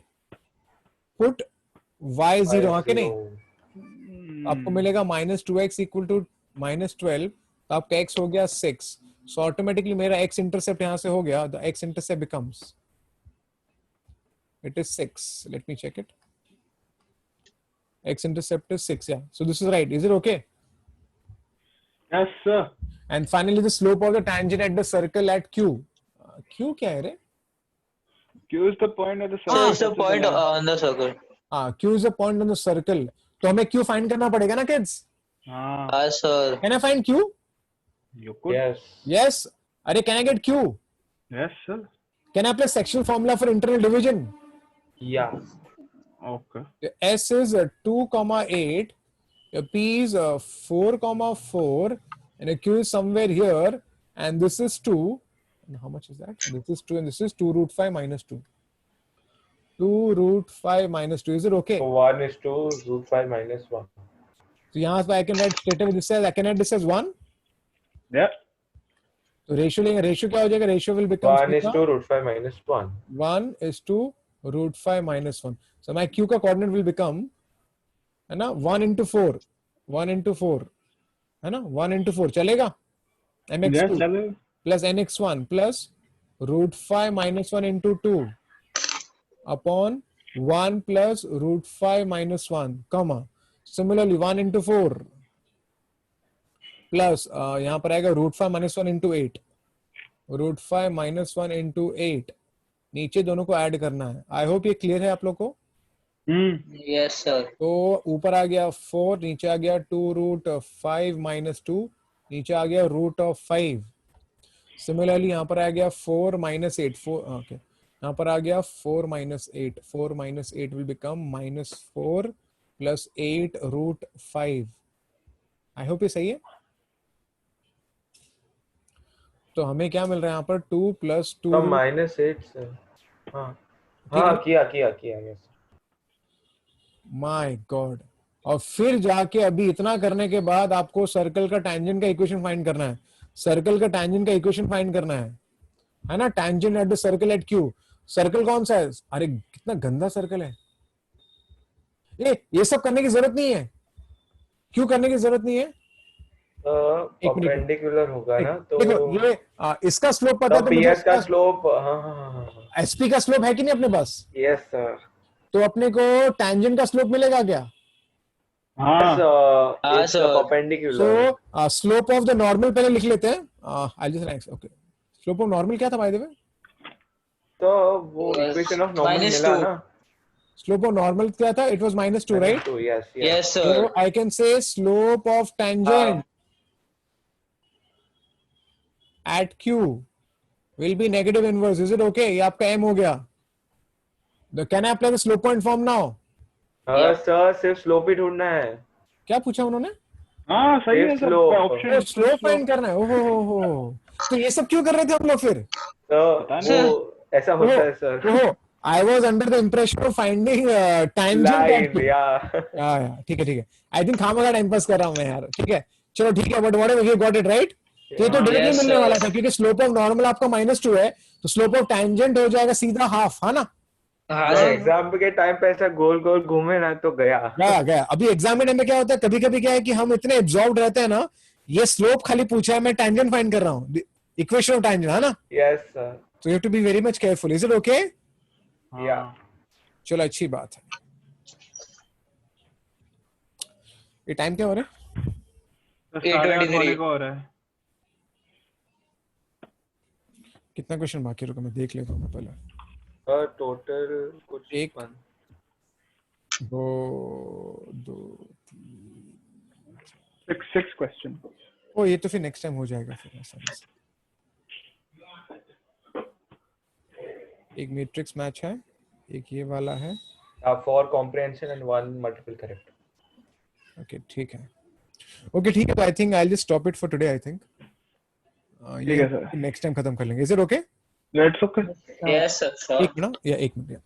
Put y 0, हाँ के नहीं? आपको मिलेगा -2x इक्वल टू -12, तो आपका x हो गया 6. सो ऑटोमेटिकली मेरा x इंटरसेप्ट यहां से हो गया. The x intercept becomes, it is 6. Let me check it. X intercept is 6. Yeah, so this is right. Is it okay? Yes, sir. And finally, the slope of the tangent at the circle at Q. Q क्या है रे? Q is the point of the circle. So it's the That's the point line. on the circle. Q is a point on the circle. तो हमें Q find करना पड़ेगा ना kids? Ah, Yes, sir. Can I find Q? you could. Yes. Yes. अरे can I get Q? Yes, sir. Can I apply sectional formula for internal division? Yeah. Okay. S is 2,8. P is 4,4, and Q is somewhere here, and this is 2. And how much is that? This is 2, and this is 2 root 5 minus 2. 2 root 5 minus 2. Is it okay? So 1 is to root 5 minus 1. So यहाँ पे I can write straight away this as, I can write this as 1. Yeah. So ratio लेंगे, ratio क्या हो जाएगा? Ratio will become 1 is to root 5 minus 1. 1 is to root 5 minus 1. So my Q का coordinate will become, है ना, 1 into 4. 1 into 4. है ना? 1 into 4. चलेगा? Yes, mx2 sir. plus nx1 plus root 5 minus 1 into 2 upon 1 plus root 5 minus 1, comma. Similarly, 1 into 4 plus यहाँ पर आएगा root 5 minus 1 into 8. root 5 minus 1 into 8. नीचे दोनों को ऐड करना है. आई होप ये क्लियर है आप लोग को. Yes, sir. तो ऊपर आ गया 4, नीचे आ गया 2 root 5 minus 2, नीचे आ गया root of 5. सिमिलरली यहाँ पर आ गया 4 minus 8. 4 ओके, यहाँ पर आ गया 4 minus 8. 4 minus 8 will become minus 4 plus 8 root 5. I hope ये सही है. तो हमें क्या मिल रहा है यहाँ पर 2 plus 2 तो minus 8 से हाँ किया yes. My God. और फिर जाके अभी इतना करने के बाद आपको सर्कल का टैंजेंट का इक्वेशन फाइंड करना है. सर्कल का टैंजेंट का इक्वेशन फाइंड करना है ना. Tangent at the circle eight Q. Circle कौन सा है? अरे कितना गंदा सर्कल है ये सब करने की जरूरत नहीं है. क्यों करने की जरूरत नहीं है? परपेंडिकुलर होगा ना तो देखो ये इसका स्लोप पता है तो PS का स्लोप एसपी का स्लोप है कि नहीं अपने पास? Yes sir. तो अपने को टैंजेंट का स्लोप मिलेगा क्या? It's perpendicular. So slope of the normal पहले लिख लेते हैं. I'll just write. Okay. Slope of normal क्या था by the way? तो वो equation of normal मिला ना. Slope of normal क्या था? It was minus 2, right? Yes. Yes, sir. So I can say slope of tangent at Q will be negative inverse. Is it okay? ये आपका M हो गया. Can I apply the slope point form now? Sir सिर्फ slope ही ढूंढना है. क्या पूछा उन्होंने? हाँ सही है sir. Slope. Option slope find करना है. ओहो. तो ये सब क्यों कर रहे थे हम लोग फिर? तो वो ऐसा होता है सर. ओहो. I was under the impression of finding tangent at Q. या ठीक है. I think खामा का टाइम पास कर रहा हूँ मैं यार. ठीक है. चलो ठीक है. But whatever you got it right. ये तो डायरेक्टली Yes, मिलने sir. वाला था क्योंकि स्लोप ऑफ नॉर्मल आपका -2 है. तो स्लोप ऑफ टैंजेंट हो जाएगा सीधा हाफ, है ना? हाँ सर. एग्जाम के टाइम पे ऐसा गोल गोल घूमे ना तो गया. गया. अभी एग्जाम में क्या होता है, कभी कभी क्या है कि हम इतने एब्जॉर्ब्ड रहते हैं ना, ये स्लोप खाली पूछा है, मैं टैंजेंट फाइंड कर रहा हूँ, इक्वेशन ऑफ टैंजेंट, है ना? Yes sir. So you have to be very much careful. Is it okay? या चलो अच्छी बात है. ये टाइम क्या हो रहा है? 8:23 हो रहा है. कितना क्वेश्चन बाकी, रुको मैं देख लेता हूँ पहले. टोटल कुछ एक. 1 2 6 क्वेश्चन. ओ ये तो फिर नेक्स्ट टाइम हो जाएगा फिर आसानी से. एक मैट्रिक्स मैच है, एक ये वाला है. For comprehension and 1 multiple correct. Okay ठीक है. ओके ठीक है. तो I think I will just stop it for today. I think ठीक है सर. नेक्स्ट टाइम खत्म कर लेंगे. Is it okay? Let's okay. Yes, sir. एक मिनट.